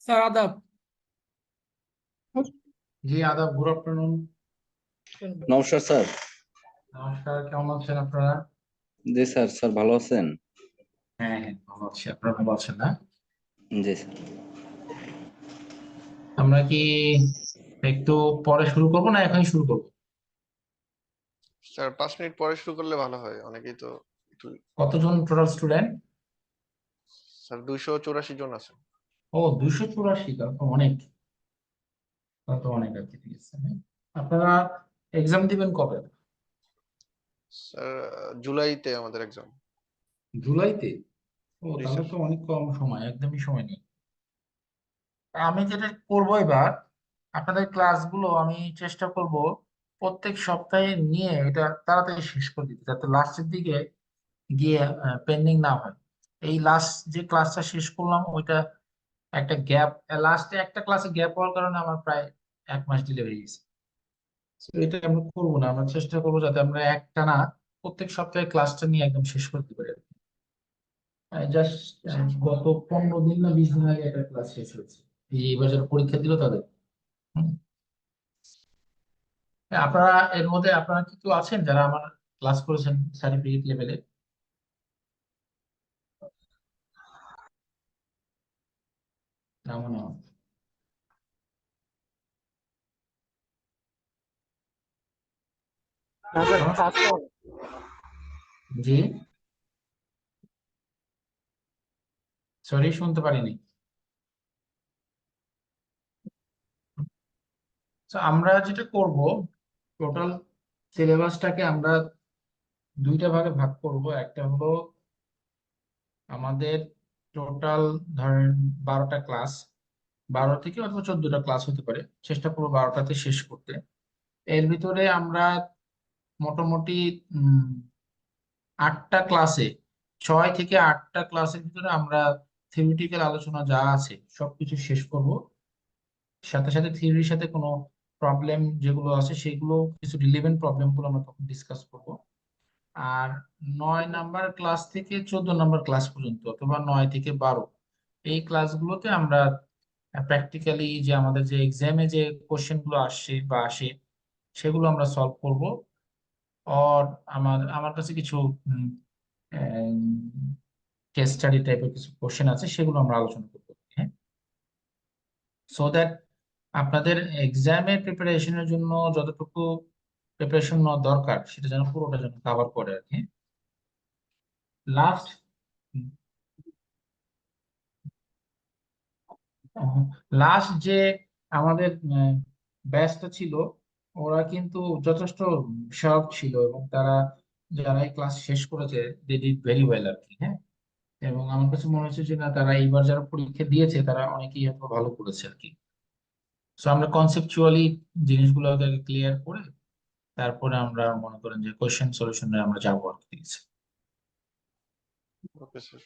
Sir আদাব। জি আদাব, good afternoon. নমস্কার স্যার। নমস্কার, কেমন আছেন আপনারা? জি স্যার, স্যার ভালো আছেন? হ্যাঁ হ্যাঁ, ভালো আছি। আপনারা ভালো আছেন না? জি স্যার। আমরা কি একটু পরে শুরু করবো না এখনই শুরু করবো? স্যার 5 মিনিট পরে শুরু করলে ভালো হয়, অনেকেই তো একটু। কতজন টোটাল স্টুডেন্ট? স্যার 284 জন আছে। ও, 284, তাহলে তো অনেক। তাহলে তো অনেক আর কি। ঠিক আছে, হ্যাঁ। আপনারা এক্সাম দিবেন কবে? স্যার জুলাইতে আমাদের এক্সাম। জুলাইতে? ও, জি তাহলে স্যার। তো অনেক কম সময়, একদমই সময় নেই। আমি যেটা করবো এবার, আপনাদের ক্লাসগুলো আমি চেষ্টা করব প্রত্যেক সপ্তাহে নিয়ে এটা তাড়াতাড়ি শেষ করে দিতে, যাতে লাস্টের দিকে গিয়ে পেন্ডিং না হয়। এই লাস্ট যে ক্লাসটা শেষ করলাম ওইটা একটা গ্যাপ, লাস্টে একটা ক্লাসে গ্যাপ হওয়ার কারণে আমার প্রায় 1 মাস ডিলে হয়ে গেছে। তো এটা আমরা করবো না, আমরা চেষ্টা করবো যাতে আমরা একটানা প্রত্যেক সপ্তাহে ক্লাসটা নিয়ে একদম শেষ করতে পারি। জাস্ট গত 15 দিন না 20 দিন আগে একটা ক্লাস শেষ হয়েছে, এইবার যারা পরীক্ষা দিল তাদের। হুম। আপনারা এর মধ্যে আপনারা কি কেউ আছেন যারা আমার ক্লাস করেছেন সার্টিফিকেট লেভেলে? না মনে হয়। জি, সরি, শুনতে পারিনি। তো আমরা যেটা করব, টোটাল সিলেবাসটাকে আমরা দুইটা ভাগে ভাগ করব। একটা হলো আমাদের টোটাল, ধরেন 12টা ক্লাস, 12 থেকে অথবা 14টা ক্লাস হতে পারে, চেষ্টা করবো 12টাতে শেষ করতে। এর ভিতরে আমরা মোটামুটি উম 8টা ক্লাসে, 6 থেকে 8টা ক্লাসের ভিতরে আমরা থিওরিটিক্যাল আলোচনা যা আছে সবকিছু শেষ করব। সাথে সাথে থিওরির সাথে কোনো প্রবলেম যেগুলো আছে সেগুলো, কিছু রিলেভেন্ট প্রবলেম গুলো আমরা তখন ডিসকাস করব। আর 9 নাম্বার ক্লাস থেকে 14 নাম্বার ক্লাস পর্যন্ত, অথবা 9 থেকে 12, এই ক্লাসগুলোতে আমরা প্র্যাকটিক্যালি যে আমাদের যে এক্সামে যে কোশ্চেন গুলো আসছে বা আসে সেগুলো আমরা সলভ করব। আর আমার আমার কাছে কিছু কেস স্টাডি টাইপের কিছু কোশ্চেন আছে, সেগুলো আমরা আলোচনা করবো। হ্যাঁ, সো দ্যাট আপনাদের এক্সামের প্রিপারেশনের জন্য যতটুকু প্রিপারেশন নেওয়া দরকার সেটা যেন পুরোটা যেন কভার করে আর কি। লাস্ট লাস্ট যে আমাদের ব্যাচটা ছিল, ওরা কিন্তু যথেষ্ট সৎ ছিল, এবং তারা যারা এই ক্লাস শেষ করেছে দে ডিড ভেরি ওয়েল আর কি। হ্যাঁ, এবং আমার কাছে মনে হচ্ছে যে না, তারা এইবার যারা পরীক্ষা দিয়েছে তারা অনেকেই হয়তো ভালো করেছে আর কি। সো আমরা কনসেপচুয়ালি জিনিসগুলো ক্লিয়ার করে তারপরে আমরা মনে করেন যে কোশ্চেন সলিউশনে আমরা যাবো আর কি। Okay sir.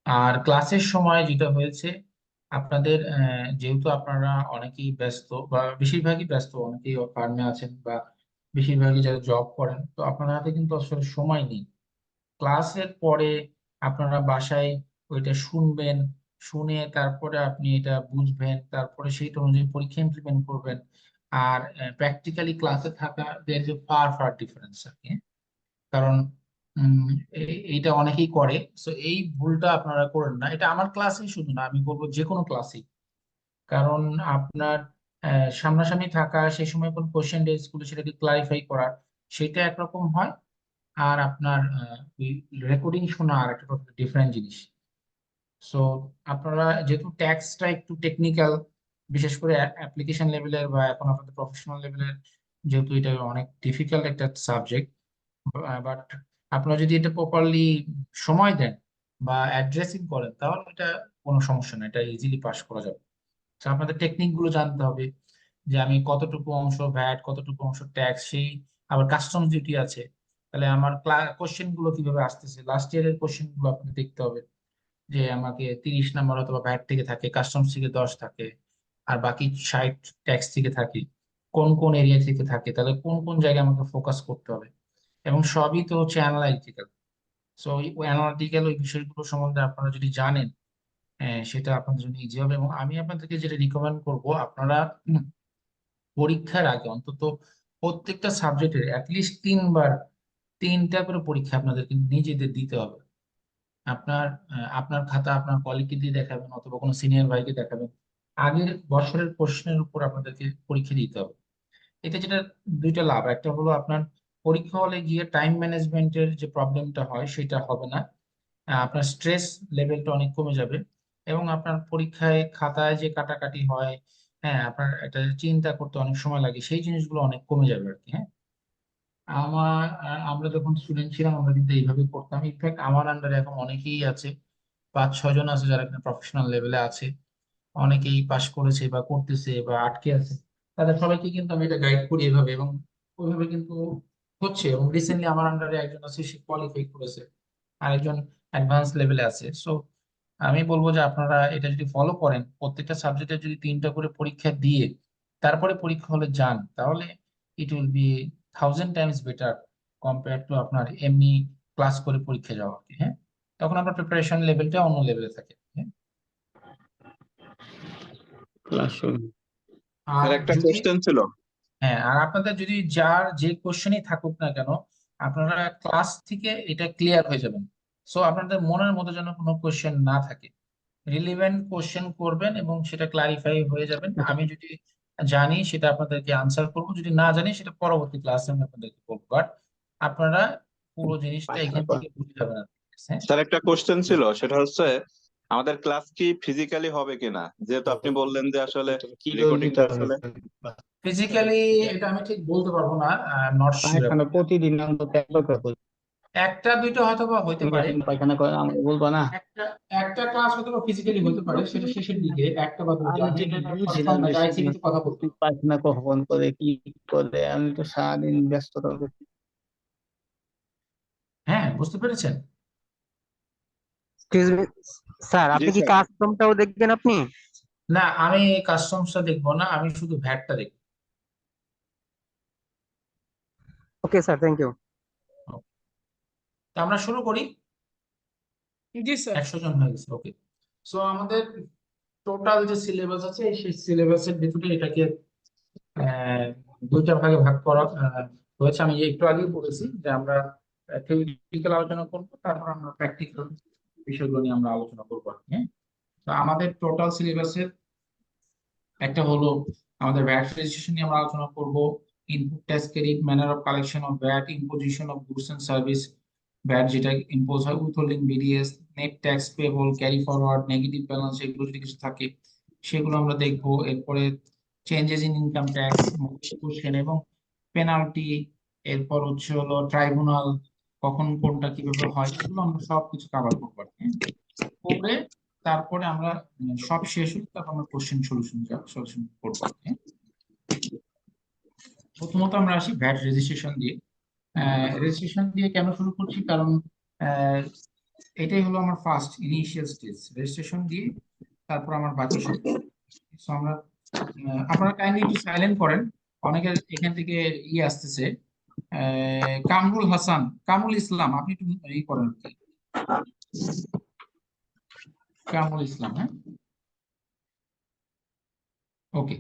আর ক্লাসের সময় যেটা হয়েছে, আপনাদের যেহেতু আপনারা অনেকেই ব্যস্ত বা বেশিরভাগই ব্যস্ত, অনেকেই ফার্মে আছেন বা বেশিরভাগই যারা জব করেন, তো আপনার হাতে কিন্তু আসলে সময় নেই। ক্লাসের পরে আপনারা বাসায় ওইটা শুনবেন, শুনে তারপরে আপনি এটা বুঝবেন, তারপরে সেইটা অনুযায়ী পরীক্ষা ইমপ্লিমেন্ট করবেন। আর প্র্যাকটিক্যালি ক্লাসে থাকা, দের যে ফার ফার ডিফারেন্স আর কি। কারণ এইটা অনেকেই করে, তো এই ভুলটা আপনারা করেন না। এটা আমার ক্লাসেই শুধু না, আমি বলবো যে কোনো ক্লাসেই। কারণ আপনার সামনাসামনি থাকা, সেই সময় কোন কোশ্চেন রেজ গুলো সেটাকে ক্লারিফাই করা, সেটা একরকম হয়। আর আপনার রেকর্ডিং শোনা আর একটা ডিফারেন্ট জিনিস। সো আপনারা যেহেতু ট্যাক্সটা একটু টেকনিক্যাল, বিশেষ করে অ্যাপ্লিকেশন লেভেলের বা এখন আপনাদের প্রফেশনাল লেভেলের, যেহেতু এটা অনেক ডিফিকাল্ট একটা সাবজেক্ট, বাট আপনারা যদি এটা প্রপারলি সময় দেন বা অ্যাড্রেসিং করেন, তাহলে এটা কোনো সমস্যা না, এটা ইজিলি পাস করা যাবে। তো আপনাদের টেকনিক গুলো জানতে হবে, যে আমি কতটুকু অংশ ভ্যাট, কতটুকু অংশ ট্যাক্স, সেই আবার কাস্টমস ডিউটি আছে। তাহলে আমার কোশ্চেন গুলো কিভাবে আসতেছে, লাস্ট ইয়ারের কোশ্চেন গুলো আপনাকে দেখতে হবে, যে আমাকে 30 নাম্বার অথবা ভ্যাট থেকে থাকে, কাস্টমস থেকে 10 থাকে, আর বাকি 60 ট্যাক্স থেকে থাকে। কোন কোন এরিয়া থেকে থাকে, তাহলে কোন কোন জায়গায় আমাকে ফোকাস করতে হবে। এবং সবই তো হচ্ছে অ্যানালাইটিক্যাল। সো ওই অ্যানালিটিক্যাল ওই বিষয়গুলো সম্বন্ধে আপনারা যদি জানেন, সেটা আপনাদের জন্য ইজি হবে। এবং আমি আপনাদেরকে যেটা রিকমেন্ড করব, আপনারা পরীক্ষার আগে অন্তত প্রত্যেকটা সাবজেক্টের অ্যাটলিস্ট 3বার 3টা করে পরীক্ষা আপনাদেরকে নিজেদের দিতে হবে। আপনার খাতা আপনার কলিগকে দিয়ে দেখাবেন অথবা কোনো সিনিয়র ভাইকে দেখাবেন, আগের বছরের কোশ্চেনের উপর আপনাদেরকে পরীক্ষা দিতে হবে। এতে যেটা দুইটা লাভ, একটা হলো আপনার পরীক্ষা হলে গিয়ে টাইম ম্যানেজমেন্টের যে প্রবলেমটা হয় সেটা হবে না, আপনার স্ট্রেস লেভেলটা অনেক কমে যাবে, এবং আপনার পরীক্ষায় খাতায় যে কাটাকাটি হয়, হ্যাঁ আপনার একটা চিন্তা করতে অনেক সময় লাগে, সেই জিনিসগুলো অনেক কমে যাবে আর কি। হ্যাঁ, আমরা যখন স্টুডেন্ট ছিলাম আমরা কিন্তু এইভাবে করতাম। ইনফ্যাক্ট আমার আন্ডারে এখন অনেকেই আছে, 5-6 জন আছে যারা প্রফেশনাল লেভেলে আছে, অনেকেই পাশ করেছে বা করতেছে বা আটকে আছে। তাদের সবাইকে কিন্তু আমি এটা গাইড করি এভাবে, এবং ওইভাবে কিন্তু হচ্ছে। এবং রিসেন্টলি আমার আন্ডারে একজন আছে, সে কোয়ালিফাই করেছে, আরেকজন অ্যাডভান্স লেভেলে আছে। সো আমি বলবো যে আপনারা এটা যদি ফলো করেন, প্রত্যেকটা সাবজেক্টে যদি 3টা করে পরীক্ষা দিয়ে তারপরে পরীক্ষা হলে যান, তাহলে it will be 1000 Times better compare to আপনার এমনি ক্লাস করে পরীক্ষা যাওয়া আর কি। হ্যাঁ, তখন আপনার প্রিপারেশন লেভেলটা অন্য লেভেলে থাকে। হ্যাঁ, আর স্যার একটা যদি কোশ্চেন ছিল। হ্যাঁ, আর আপনাদের যদি যার যে কোশ্চেনই থাকুক না কেন, আপনারা ক্লাস থেকে এটা ক্লিয়ার হয়ে যাবেন। সো আপনাদের মনের মধ্যে যেন কোনো কোশ্চেন না থাকে, রিলেভেন্ট কোশ্চেন করবেন এবং সেটা ক্লারিফাই হয়ে যাবেন। আমি যদি জানি সেটা আপনাদেরকে আনসার করব, যদি না জানি সেটা পরবর্তী ক্লাসে আমি আপনাদেরকে বলবো। বাট আপনারা পুরো জিনিসটা এখান থেকে বুঝে যাবেন আর কি। হ্যাঁ, স্যার একটা কোশ্চেন ছিল, সেটা হচ্ছে আমাদের ক্লাস কি ফিজিক্যালি হবে কিনা, যেহেতু আপনি বললেন যে আসলে রেকর্ডিংটা আসলে ফিজিক্যালি এটা আমি ঠিক বলতে পারবো না, নট শিওর। পায়খানা প্রতিদিন অন্তত একবার করে করবে। একটা দুইটা হয়তো বা হইতে তুমি পারে, একদিন পায়খানা করে আমাকে বলবা না? একটা একটা ক্লাস হয়তো বা ফিজিক্যালি হতে পারে, সেটা শেষের দিকে একটা বা দুইটা। আমি আমি যেটা বুঝি না কনফার্ম না, বেশি যাই কিছু কথা বলতে তুমি পারবো। পায়খানা কখন করে কি করে, আমি তো সারাদিন ব্যস্ততা হ্যাঁ, বুঝতে পেরেছেন। এক্সকিউজ মি স্যার, জি আপনি কি স্যার। কাস্টমটাও দেখবেন আপনি? না, আমি কাস্টমসটা দেখবো না, আমি শুধু ভ্যাটটা দেখবো। Okay sir, thank you. তো আমরা শুরু করি। জি স্যার। 100 জন হয়ে গেছে, ওকে। সো আমাদের টোটাল যে সিলেবাস আছে সেই সিলেবাসের ভিতরে এটাকে আহ, দুইটা ভাগে ভাগ করা হয়েছে। আমি একটু আগেই বলেছি যে আমরা থিওরিটিক্যাল আলোচনা করবো, তারপর আমরা প্র্যাকটিক্যাল বিষয়গুলো নিয়ে আমরা আলোচনা করবো আর কি। হ্যাঁ, তো আমাদের টোটাল সিলেবাসের একটা হলো আমাদের ভ্যাট রেজিস্ট্রেশন নিয়ে আমরা আলোচনা করব, input tax credit, manner of collection of VAT, imposition of goods and service VAT যেটা ইম্পোজ হয়, withholding BDS, net tax payable, carry forward, negative balance, এগুলো যদি কিছু থাকে সেগুলো আমরা দেখবো। এরপরে changes in income tax question এবং পেনাল্টি, এরপর হচ্ছে হলো ট্রাইব্যুনাল, কখন কোনটা কিভাবে হয়, এগুলো আমরা সবকিছু কভার করবো আর কি। করে তারপরে আমরা সব শেষ হলে তারপর আমরা কোশ্চেন সলিউশন করবো আর কি। প্রথমত আমরা আসি ভ্যাট রেজিস্ট্রেশন দিয়ে। রেজিস্ট্রেশন দিয়ে কেন শুরু করছি, কারণ আহ, এটাই হলো আমার ফার্স্ট ইনিশিয়াল স্টেজ। রেজিস্ট্রেশন দিয়ে তারপর আমার বাকি সব কিছু। So আমরা আপনারা কাইন্ডলি একটু সাইলেন্ট করেন, অনেকের এখান থেকে আসতেছে। কামরুল হাসান, কামরুল ইসলাম, আপনি একটু করেন আর কি। কামরুল ইসলাম, হ্যাঁ, ওকে।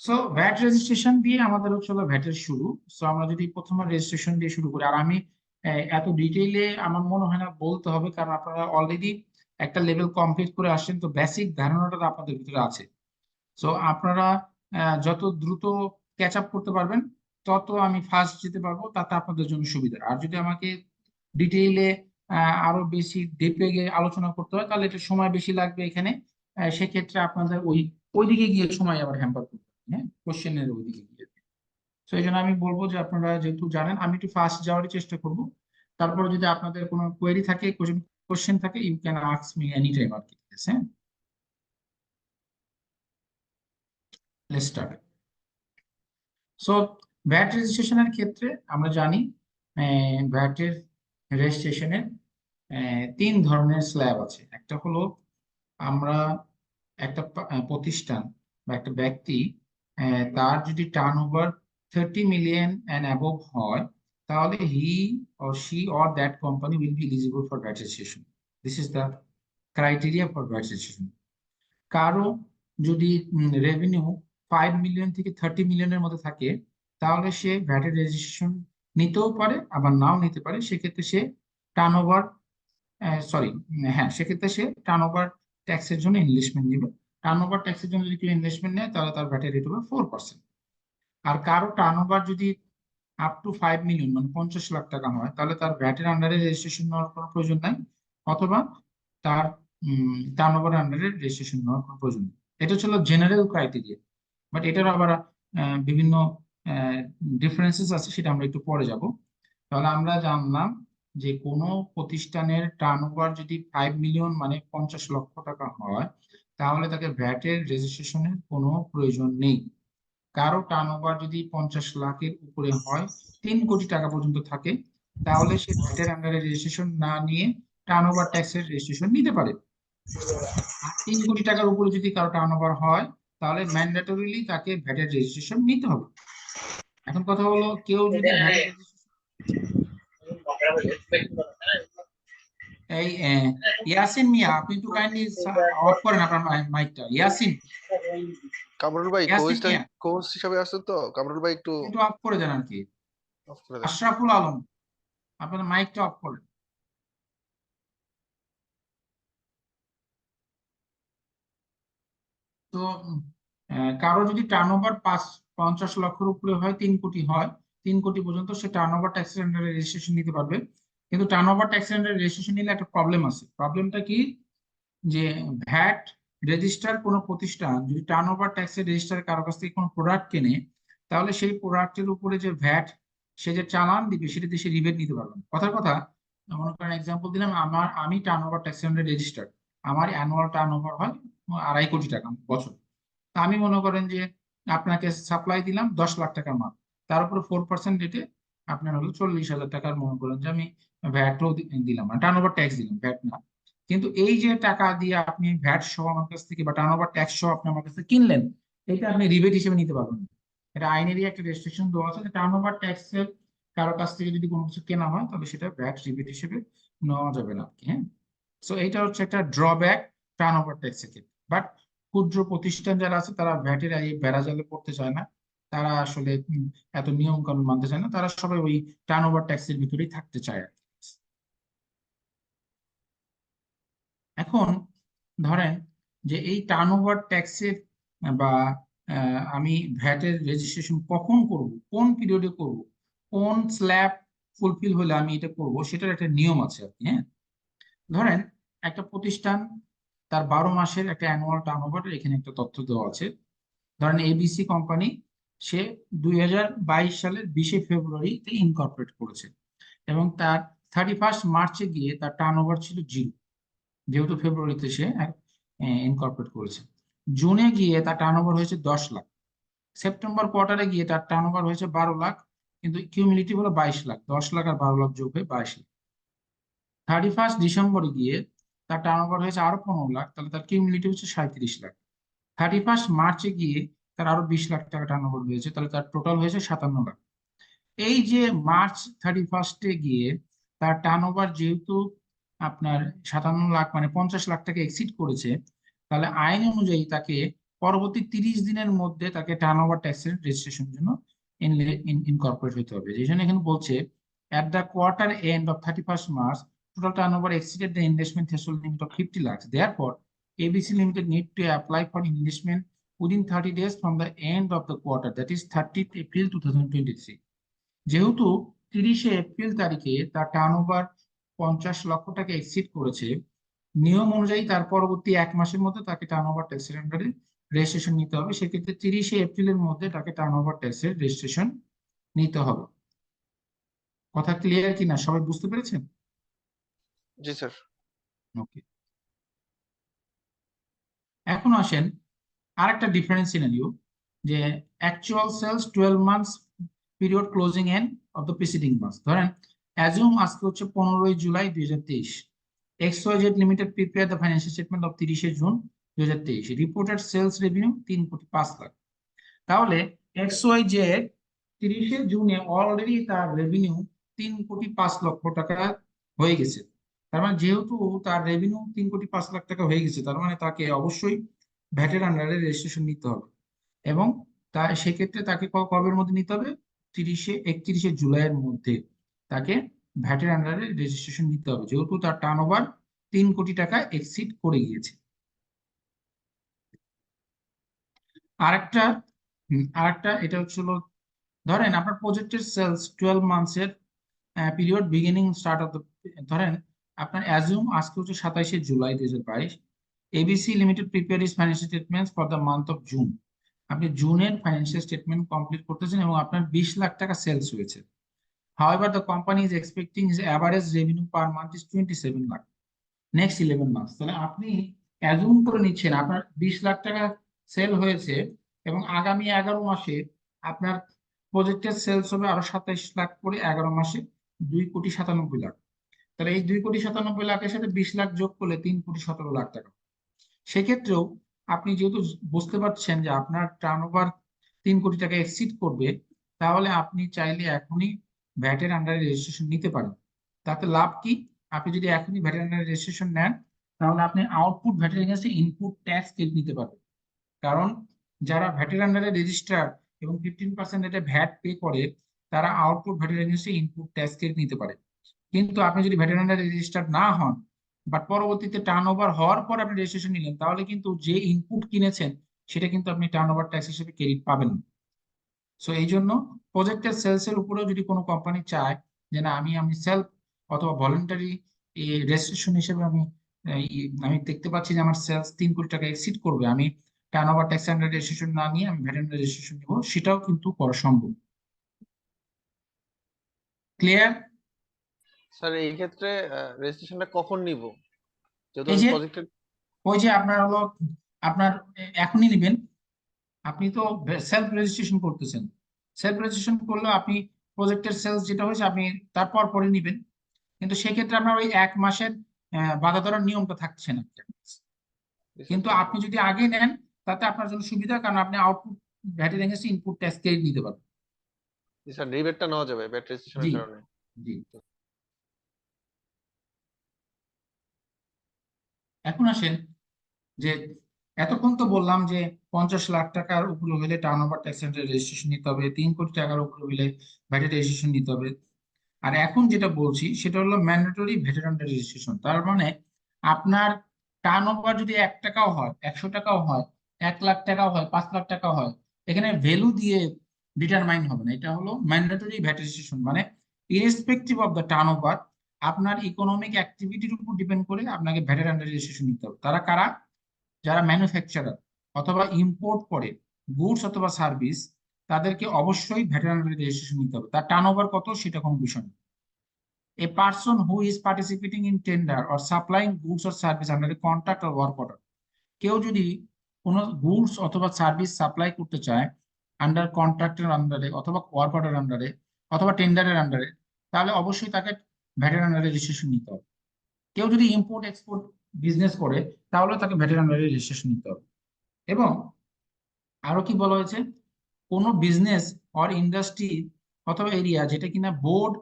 সো ভ্যাট রেজিস্ট্রেশন দিয়ে আমাদের হচ্ছে হলো ভ্যাটের শুরু। সো আমরা যদি প্রথমে রেজিস্ট্রেশন দিয়ে শুরু করি, আর আমি এত ডিটেইলে আমার মনে হয় না বলতে হবে, কারণ আপনারা অলরেডি একটা লেভেল কমপ্লিট করে আসছেন, তো বেসিক ধারণাটা তো আপনাদের ভিতরে আছে। সো আপনারা যত দ্রুত ক্যাচ আপ করতে পারবেন, তত আমি ফার্স্ট যেতে পারবো, তাতে আপনাদের জন্য সুবিধা। আর যদি আমাকে ডিটেইলে আরো বেশি ডিপে গিয়ে আলোচনা করতে হয়, তাহলে এটা সময় বেশি লাগবে এখানে। সেক্ষেত্রে আপনাদের ওইদিকে গিয়ে সময় আবার হ্যাম্পার করতে হবে, হ্যাঁ, কোশ্চেনের ওইদিকে গিয়ে। তো এই জন্য আমি বলবো যে আপনারা যেহেতু জানেন, আমি একটু ফাস্ট যাওয়ারই চেষ্টা করব। তারপরে যদি আপনাদের কোনো কোয়েরি থাকে, কোশ্চেন থাকে, you can ask me any time আর কি। হ্যাঁ, লেটস স্টার্ট। সো ভ্যাট রেজিস্ট্রেশনের ক্ষেত্রে আমরা জানি ভ্যাটের রেজিস্ট্রেশনের 3 ধরনের স্ল্যাব আছে। একটা হলো আমরা একটা প্রতিষ্ঠান বা একটা ব্যক্তি, তার যদি turn over 30 million and above হয়, তাহলে he or she or that company will be eligible for VAT registration. This is the criteria for VAT registration. কারো যদি রেভিনিউ 5 মিলিয়ন থেকে 30 মিলিয়নের মধ্যে থাকে, তাহলে সে ভ্যাটের রেজিস্ট্রেশন নিতেও পারে আবার নাও নিতে পারে। সেক্ষেত্রে সে টার্নওভার সেক্ষেত্রে সে টার্নওভার ট্যাক্সের জন্য ইনভেস্টমেন্ট নেবে। টার্নওভার ট্যাক্সের জন্য যদি কেউ ইনভেস্টমেন্ট নেয় তাহলে তার ভ্যাটের রেট হবে 4%। আর কারো টার্নওভার যদি আপ টু 5 মিলিয়ন মানে 50 লাখ টাকা হয়, তাহলে তার ভ্যাটের আন্ডারে রেজিস্ট্রেশন নেওয়ার কোনো প্রয়োজন নাই, অথবা তার টার্নওভার আন্ডারে রেজিস্ট্রেশন নেওয়ার কোনো প্রয়োজন নেই। এটা ছিল জেনারেল ক্রাইটেরিয়া, বাট এটার আবার বিভিন্ন ডিফারেন্সেস আছে, সেটা আমরা একটু পরে যাব। তাহলে আমরা জানলাম যে কোনো প্রতিষ্ঠানের টার্নওভার যদি 5 মিলিয়ন মানে 50 লক্ষ টাকা হয়, তাহলে তাকে ভ্যাটের রেজিস্ট্রেশনের কোনো প্রয়োজন নেই। কারো টার্নওভার যদি 50 লাখের উপরে হয়, 3 কোটি টাকা পর্যন্ত থাকে, তাহলে সে ভ্যাটের আন্ডারে রেজিস্ট্রেশন না নিয়ে টার্নওভার ট্যাক্সের রেজিস্ট্রেশন নিতে পারে। আর 3 কোটি টাকার উপরে যদি কারো টার্নওভার হয়, তাহলে ম্যান্ডেটরিলি তাকে ভ্যাটের রেজিস্ট্রেশন নিতে হবে। এখন কথা হলো, কেউ যদি এই ইয়াসিন মিয়া, আপনি একটু কাইন্ডলি অফ করেন আপনার মাইকটা। ইয়াসিন কামরুল ভাই ইয়াসিন মিয়া কোচ হিসাবে আসছেন তো, কামরুল ভাই একটু একটু অফ করে দেন আর কি। অফ করে দেন। আশরাফুল আলম, আপনার মাইকটা অফ করেন। তো কারো যদি টার্নওভার 50 লক্ষের উপরে হয়, 3 কোটি হয়, 3 কোটি পর্যন্ত সে টার্নওভার ট্যাক্সের আন্ডারে রেজিস্ট্রেশন নিতে পারবে। কিন্তু টার্নওভার ট্যাক্সের আন্ডারে রেজিস্ট্রেশন নিলে একটা প্রবলেম আছে। প্রবলেমটা কি, যে ভ্যাট রেজিস্টার কোনো প্রতিষ্ঠান যদি টার্নওভার ট্যাক্সের রেজিস্টার কারো কাছ থেকে কোনো প্রোডাক্ট কেনে, তাহলে সেই প্রোডাক্টের উপরে যে ভ্যাট সে যে চালান দিবে সেটা দিয়ে সে রিবেট নিতে পারবে না। কথার কথা, মনে করেন এক্সাম্পল দিলাম, আমি টার্নওভার ট্যাক্সের আন্ডারে রেজিস্টার, আমার অ্যানুয়াল টার্নওভার হয় 2.5 কোটি টাকা বছর। তা আমি মনে করেন যে আপনাকে সাপ্লাই দিলাম 10 লাখ টাকার মাল, তার উপরে 4% রেটে আপনার হলো 40,000 টাকার, মনে করেন যে আমি ভ্যাটও দিলাম, মানে টার্নওভার ট্যাক্স দিলাম, ভ্যাট না। কিন্তু এই যে টাকা দিয়ে আপনি ভ্যাট সহ আমার কাছ থেকে বা টার্নওভার ট্যাক্স সহ আপনি আমার কাছ থেকে কিনলেন, এটা আপনি রিবেট হিসেবে নিতে পারবেন না। এটা আইনেরই একটা রেস্ট্রিকশন দেওয়া আছে যে টার্নওভার ট্যাক্সের কারো কাছ থেকে যদি কোনো কিছু কেনা হয়, তাহলে সেটা ভ্যাট রিবেট হিসেবে নেওয়া যাবে না আর কি। হ্যাঁ, সো এটা হচ্ছে একটা ড্রব্যাক টার্নওভার ট্যাক্সের ক্ষেত্রে। বাট ক্ষুদ্র প্রতিষ্ঠান যারা আছে তারা ভ্যাটের এই বেড়াজালে পড়তে চায় না, তারা আসলে এত নিয়ম কানুন মানতে চায় না, তারা সবাই ওই টার্নওভার ট্যাক্সের ভিতরেই থাকতে চায় আর কি। এখন ধরেন যে এই টার্নওভার ট্যাক্সের বা আমি ভ্যাটের রেজিস্ট্রেশন কখন করব, কোন পিরিয়ডে করব, কোন স্ল্যাব ফুলফিল হলে আমি এটা করব, সেটার একটা নিয়ম আছে আর কি। হ্যাঁ, ধরেন একটা প্রতিষ্ঠান তার 12 মাসের একটা অ্যানুয়াল টার্নওভার, এখানে একটা তথ্য দেওয়া আছে। ধরেন এবিসি কোম্পানি, সে 2022 সালের 20 ফেব্রুয়ারিতে ইনকর্পোরেট করেছে এবং তার 31 মার্চে গিয়ে তার টার্নওভার ছিল 0, যেহেতু ফেব্রুয়ারিতে সে ইনকর্পোরেট করেছে। জুনে গিয়ে তার টার্নওভার হয়েছে 10 লাখ, সেপ্টেম্বর কোয়ার্টারে গিয়ে তার টার্নওভার হয়েছে 12 লাখ, কিন্তু কিউমুলেটিভ হলো 22 লাখ, 10 লাখ আর 12 লাখ যোগ হয়ে 22 লাখ। 31 ডিসেম্বরে গিয়ে তার টার্নওভার হয়েছে আরো 15 লাখ, তাহলে তার কিউমুলেটিভ হচ্ছে 37 লাখ। 31 মার্চে গিয়ে তার আরো 20 লাখ টাকা টার্নওভার হয়েছে, তাহলে তার টোটাল হয়েছে 57 লাখ। এই যে মার্চ 31-এ গিয়ে তার টার্নওভার যেহেতু আপনার 57 লাখ মানে 50 লাখ টাকা এক্সিড করেছে, তাহলে আইন অনুযায়ী তাকে পরবর্তী 30 দিনের মধ্যে তাকে টার্নওভার ট্যাক্সের রেজিস্ট্রেশনের জন্য ইনকর্পোরেট হতে হবে। যেই জন্য এখানে বলছে at the quarter end of 31st March, total turnover exceeded the investment threshold limit of 50 lakhs. Therefore, ABC Limited need to apply for investment within 30 days from the end of the quarter, that is 30th April 2023. যেহেতু 30শে April তারিখে তার turnover 50 লক্ষ টাকা exceed করেছে, নিয়ম অনুযায়ী তার পরবর্তী 1 মাসের মধ্যে তাকে টার্নওভার ট্যাক্সের আন্ডারে রেজিস্ট্রেশন নিতে হবে। সেক্ষেত্রে 30শে এপ্রিলের মধ্যে তাকে টার্নওভার ট্যাক্সের রেজিস্ট্রেশন নিতে হবে। কথা ক্লিয়ার কিনা, সবাই বুঝতে পেরেছেন? জি স্যার। ওকে, এখন আসেন আরেকটা ডিফারেন্স সিনারিও, যে actual sales 12 months period closing end of the preceding month. ধরেন অ্যাজিউম আজকে হচ্ছে 15 July 2023, XYZ limited prepare the financial statement of 30 June 2023, reported sales revenue 3.5 lakh. তাহলে XYZ 30 জুনে অলরেডি তার রেভিনিউ 3.5 লক্ষ টাকা হয়ে গেছে। তার মানে যেহেতু তার রেভিনিউ 3,05,00,000 টাকা হয়ে গেছে, তার মানে তাকে অবশ্যই ভ্যাটের আন্ডারে রেজিস্ট্রেশন নিতে হবে। এবং সেক্ষেত্রে তাকে কবের মধ্যে নিতে হবে? 31শে জুলাইয়ের মধ্যে তাকে ভ্যাটের আন্ডারে রেজিস্ট্রেশন নিতে হবে, যেহেতু তার টার্নওভার 3 কোটি টাকা এক্সিড করে গিয়েছে। আরেকটা এটা হচ্ছিল, ধরেন আপনার প্রজেক্টের সেলস 12 মান্থসের পিরিয়ড বিগিনিং স্টার্ট অফ ধরেন আপনার অ্যাজুম আজকে হচ্ছে 27শে July 2022, ABC limited prepare is financial statements for the month of June. আপনি জুনের ফাইন্যান্সিয়াল স্টেটমেন্ট কমপ্লিট করতেছেন এবং আপনার 20 লাখ টাকা সেলস হয়েছে। However, the company is expecting his average revenue per month is 27 lakh next 11 months. তাহলে আপনি অ্যাজুম করে নিচ্ছেন আপনার 20 লাখ টাকা সেল হয়েছে এবং আগামী 11 মাসে আপনার প্রজেক্টের সেলস হবে আরো 27 লাখ করে, 11 মাসে 2,97,00,000। তাহলে এই 2,97,00,000 সাথে 20 লাখ যোগ করলে 3,17,00,000 টাকা। সেক্ষেত্রেও আপনি যেহেতু বুঝতে পারছেন যে আপনার টার্নওভার 3 কোটি টাকা এক্সিড করবে, তাহলে আপনি চাইলে এখনই ভ্যাটের আন্ডারে রেজিস্ট্রেশন নিতে পারেন। তাতে লাভ কি? আপনি যদি এখনই ভ্যাটের আন্ডারে রেজিস্ট্রেশন নেন, তাহলে আপনি আউটপুট ভ্যাটের এগেইনস্টে ইনপুট ট্যাক্স ক্রেডিট নিতে পারবেন। কারণ যারা ভ্যাটের আন্ডারে রেজিস্টার এবং 15% রেটে ভ্যাট পে করে, তারা আউটপুট ভ্যাটের এগেইনস্টে ইনপুট ট্যাক্স ক্রেডিট নিতে পারে। কিন্তু আপনি যদি ভ্যাটের আন্ডারে রেজিস্টার না হন, বাট পরবর্তীতে টার্নওভার হওয়ার পর আপনি রেজিস্ট্রেশন নিলেন, তাহলে কিন্তু যে ইনপুট কিনেছেন সেটা কিন্তু আপনি টার্নওভার ট্যাক্স হিসেবে ক্রেডিট পাবেন না। সো এই জন্য প্রজেক্টের সেলস এর উপরেও যদি কোনো কোম্পানি চায় যে না আমি সেলফ অথবা ভলেন্টারি রেজিস্ট্রেশন হিসেবে আমি দেখতে পাচ্ছি যে আমার সেলস 3 কোটি টাকা এক্সিড করবে, আমি টার্নওভার ট্যাক্স আন্ডার রেজিস্ট্রেশন না নিয়ে আমি ভ্যাট আন্ডার রেজিস্ট্রেশন নিব, সেটাও কিন্তু করা সম্ভব। ক্লিয়ার? স্যার এই ক্ষেত্রে রেজিস্ট্রেশনটা কখন নিব? যেহেতু এই আমি যে প্রজেক্টের ওই যে আপনার এখনই নেবেন, আপনি তো সেলফ রেজিস্ট্রেশন করতেছেন। সেলফ রেজিস্ট্রেশন করলে আপনি প্রজেক্টের সেলস যেটা হয়েছে আপনি তারপর পরে নেবেন, কিন্তু সেক্ষেত্রে আপনার ওই 1 মাসের বাধা ধরার নিয়মটা থাকছে না। কিন্তু আপনি যদি আগে নেন তাতে আপনার জন্য সুবিধা, কারণ আপনি আউটপুট ভ্যাটের এগেইনস্টে ইনপুট ট্যাক্স ক্রেডিট নিতে পারবেন। স্যার রিবেটটা নেওয়া যাবে ব্যাট জি রেজিস্ট্রেশনের কারণে? জি। এখন আসেন যে এতক্ষণ তো বললাম যে 50 লাখ টাকার উপরে হলে টার্নওভার ট্যাক্স সেন্টার রেজিস্ট্রেশন নিতে হবে, 3 কোটি টাকার উপরে হলে ভ্যাটের রেজিস্ট্রেশন নিতে হবে। আর এখন যেটা বলছি সেটা হলো ম্যান্ডেটরি ভ্যাটের আন্ডার রেজিস্ট্রেশন। তার মানে আপনার টার্নওভার যদি 1 টাকাও হয়, 100 টাকাও হয়, 1 লাখ টাকাও হয়, 5 লাখ টাকাও হয়, এখানে ভ্যালু দিয়ে ডিটারমাইন হবে না। এটা হলো ম্যান্ডেটরি ভ্যাট রেজিস্ট্রেশন, মানে ইরেসপেক্টিভ অফ দ্য টার্নওভার আপনার ইকোনমিক অ্যাক্টিভিটির উপর ডিপেন্ড করে আপনাকে ভ্যাটের আন্ডার রেজিস্ট্রেশন নিতে হবে। তারা কারা? যারা ম্যানুফ্যাকচারার অথবা ইম্পোর্ট করে গুডস অথবা সার্ভিস, তাদেরকে অবশ্যই ভ্যাটের আন্ডারে রেজিস্ট্রেশন নিতে হবে। তার টার্নওভার কত সেটা কোনো বিষয় না। A person who is participating in tender or supplying goods or service under a contract or work order, কেউ যদি কোনো গুডস অথবা সার্ভিস সাপ্লাই করতে চায় আন্ডার কন্ট্রাক্টের আন্ডারে অথবা ওয়ার্ক অর্ডার আন্ডারে অথবা টেন্ডারের আন্ডারে, তাহলে অবশ্যই তাকে ভ্যাটের আন্ডারে রেজিস্ট্রেশন নিতে হবে। কেউ যদি ইম্পোর্ট এক্সপোর্ট বিজনেস করে, তাহলে তাকে ভ্যাটের আন্ডারে রেজিস্ট্রেশন নিতে হবে। এবং আরো কি বলা হয়েছে, কোনো বিজনেস অর ইন্ডাস্ট্রি অথবা এরিয়া যেটা কিনা বোর্ড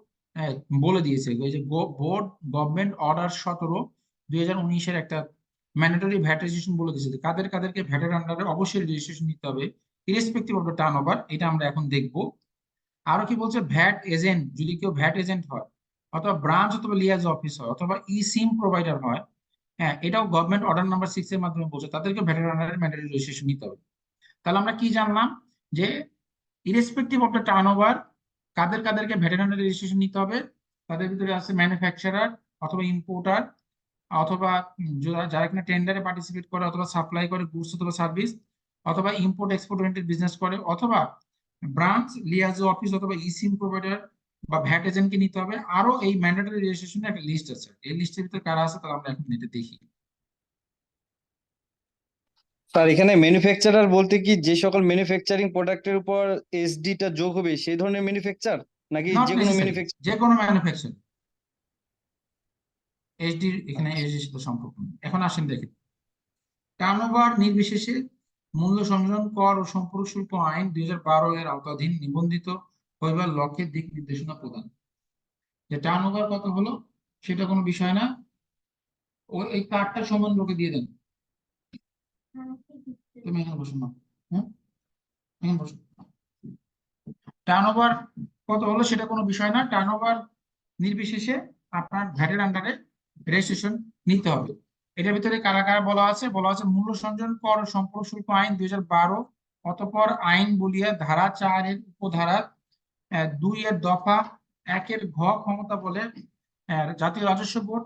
বলে দিয়েছে, ওই যে বোর্ড গভর্নমেন্ট অর্ডার 17/2019 একটা ম্যান্ডেটরি ভ্যাট রেজিস্ট্রেশন বলে দিয়েছে কাদেরকে ভ্যাটের আন্ডারে অবশ্যই রেজিস্ট্রেশন নিতে হবে ইরেসপেক্টিভ অফ দ্য টার্নওভার। এটা আমরা এখন দেখব। আরো কি বলছে, ভ্যাট এজেন্ট, যদি কেউ ভ্যাট এজেন্ট হয় অথবা ব্রাঞ্চ অথবা লিয়াজ অফিস হয় অথবা ই সিম প্রোভাইডার হয়, হ্যাঁ এটাও গভর্নমেন্ট অর্ডার নাম্বার 6 এর মাধ্যমে বলছে তাদেরকে ভ্যাটের আন্ডারে ম্যান্ডেটরি রেজিস্ট্রেশন নিতে হবে। তাহলে আমরা কি জানলাম যে ইরেসপেক্টিভ অফ দ্য টার্নওভার কাদেরকে ভ্যাটের আন্ডারে রেজিস্ট্রেশন নিতে হবে। তাদের ভিতরে আছে ম্যানুফ্যাকচারার অথবা ইম্পোর্টার অথবা যারা কিনা টেন্ডারে পার্টিসিপেট করে অথবা সাপ্লাই করে গুডস অথবা সার্ভিস অথবা ইম্পোর্ট এক্সপোর্ট ওরিয়েন্টেড বিজনেস করে অথবা ব্রাঞ্চ লিয়াজো অফিস অথবা ই সিম প্রোভাইডার বা ভ্যাট এজেন্টকে নিতে হবে। আরো এই ম্যান্ডেটরি রেজিস্ট্রেশনের একটা লিস্ট আছে, এই লিস্টের ভিতরে কারা আছে তাহলে আমরা এখন এটা দেখি। স্যার এখানে ম্যানুফ্যাকচারার বলতে কি যে সকল ম্যানুফ্যাকচারিং প্রোডাক্টের উপর এসডি টা যোগ হবে সেই ধরনের ম্যানুফ্যাকচার, নাকি নট যে কোনো নেসেসারি, ম্যানুফ্যাকচার? যে কোনো ম্যানুফ্যাকচার। এইচডি এখানে এইচডির সাথে সম্পর্ক নেই। এখন আসেন দেখেন, টার্নওভার নির্বিশেষে মূল্য সংযোজন কর ও সম্পর্ক শুল্ক আইন 2012 এর আওতাধীন নিবন্ধিত হইবার লক্ষ্যে দিক নির্দেশনা প্রদান। যে টার্নওভার কত হলো সেটা কোনো বিষয় না, এই কার্ডটা সৌমেন্দ্রকে দিয়ে দেন। তুমি এখানে বসো না, হ্যাঁ এখানে বসো। টার্নওভার কত হলো সেটা কোনো বিষয় না, টার্নওভার নির্বিশেষে আপনার ভ্যাটের আন্ডারে রেজিস্ট্রেশন নিতে হবে। এটার ভিতরে কারা কারা বলা আছে মূল্য সংযোজন কর ও সম্পর্ক শুল্ক আইন 2012, অতঃপর আইন বলিয়া ধারা 4 এর উপধারা 2 এর দফা 1 এর ঘ ক্ষমতা বলে জাতীয় রাজস্ব বোর্ড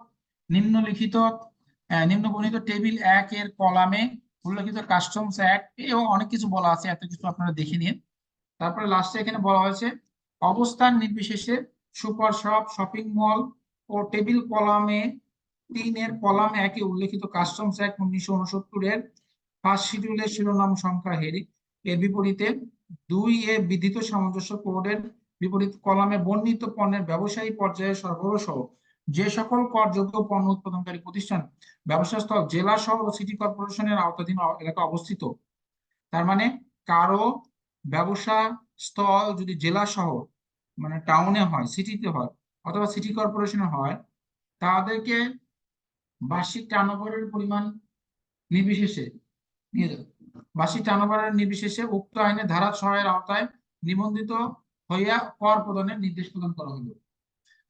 নিম্নবর্ণিত টেবিল 1 এর কলামে উল্লেখিত কাস্টমস অ্যাক্ট এবং অনেক কিছু বলা আছে, এত কিছু আপনারা দেখে নিন। তারপরে লাস্টে এখানে বলা হয়েছে অবস্থান নির্বিশেষে সুপার শপ, শপিং মল ও টেবিল কলামে 3 এর কলাম 1 এ উল্লেখিত কাস্টমস অ্যাক্ট 1969 এর ফার্স্ট শিডিউলের শিরোনাম সংখ্যা হেরি এর বিপরীতে 2 এ বিধিত সামঞ্জস্য কোডের বিপরীত কলামে বর্ণিত পণ্যের ব্যবসায়ী পর্যায়ে সরবরাহ সহ যে সকল করযোগ্য পণ্য উৎপাদনকারী প্রতিষ্ঠান, ব্যবসা স্থল জেলা শহর ও সিটি কর্পোরেশনের আওতাধীন এলাকা অবস্থিত, তার মানে কারো ব্যবসা স্থল যদি জেলা শহর মানে টাউনে হয়, সিটিতে হয় অথবা সিটি কর্পোরেশনে হয়, তাদেরকে বার্ষিক টার্নওভারের পরিমাণ নির্বিশেষে বার্ষিক টার্নওভারের নির্বিশেষে উক্ত আইনের ধারা 6 এর আওতায় নিবন্ধিত হইয়া কর প্রদানের নির্দেশ প্রদান করা হলো।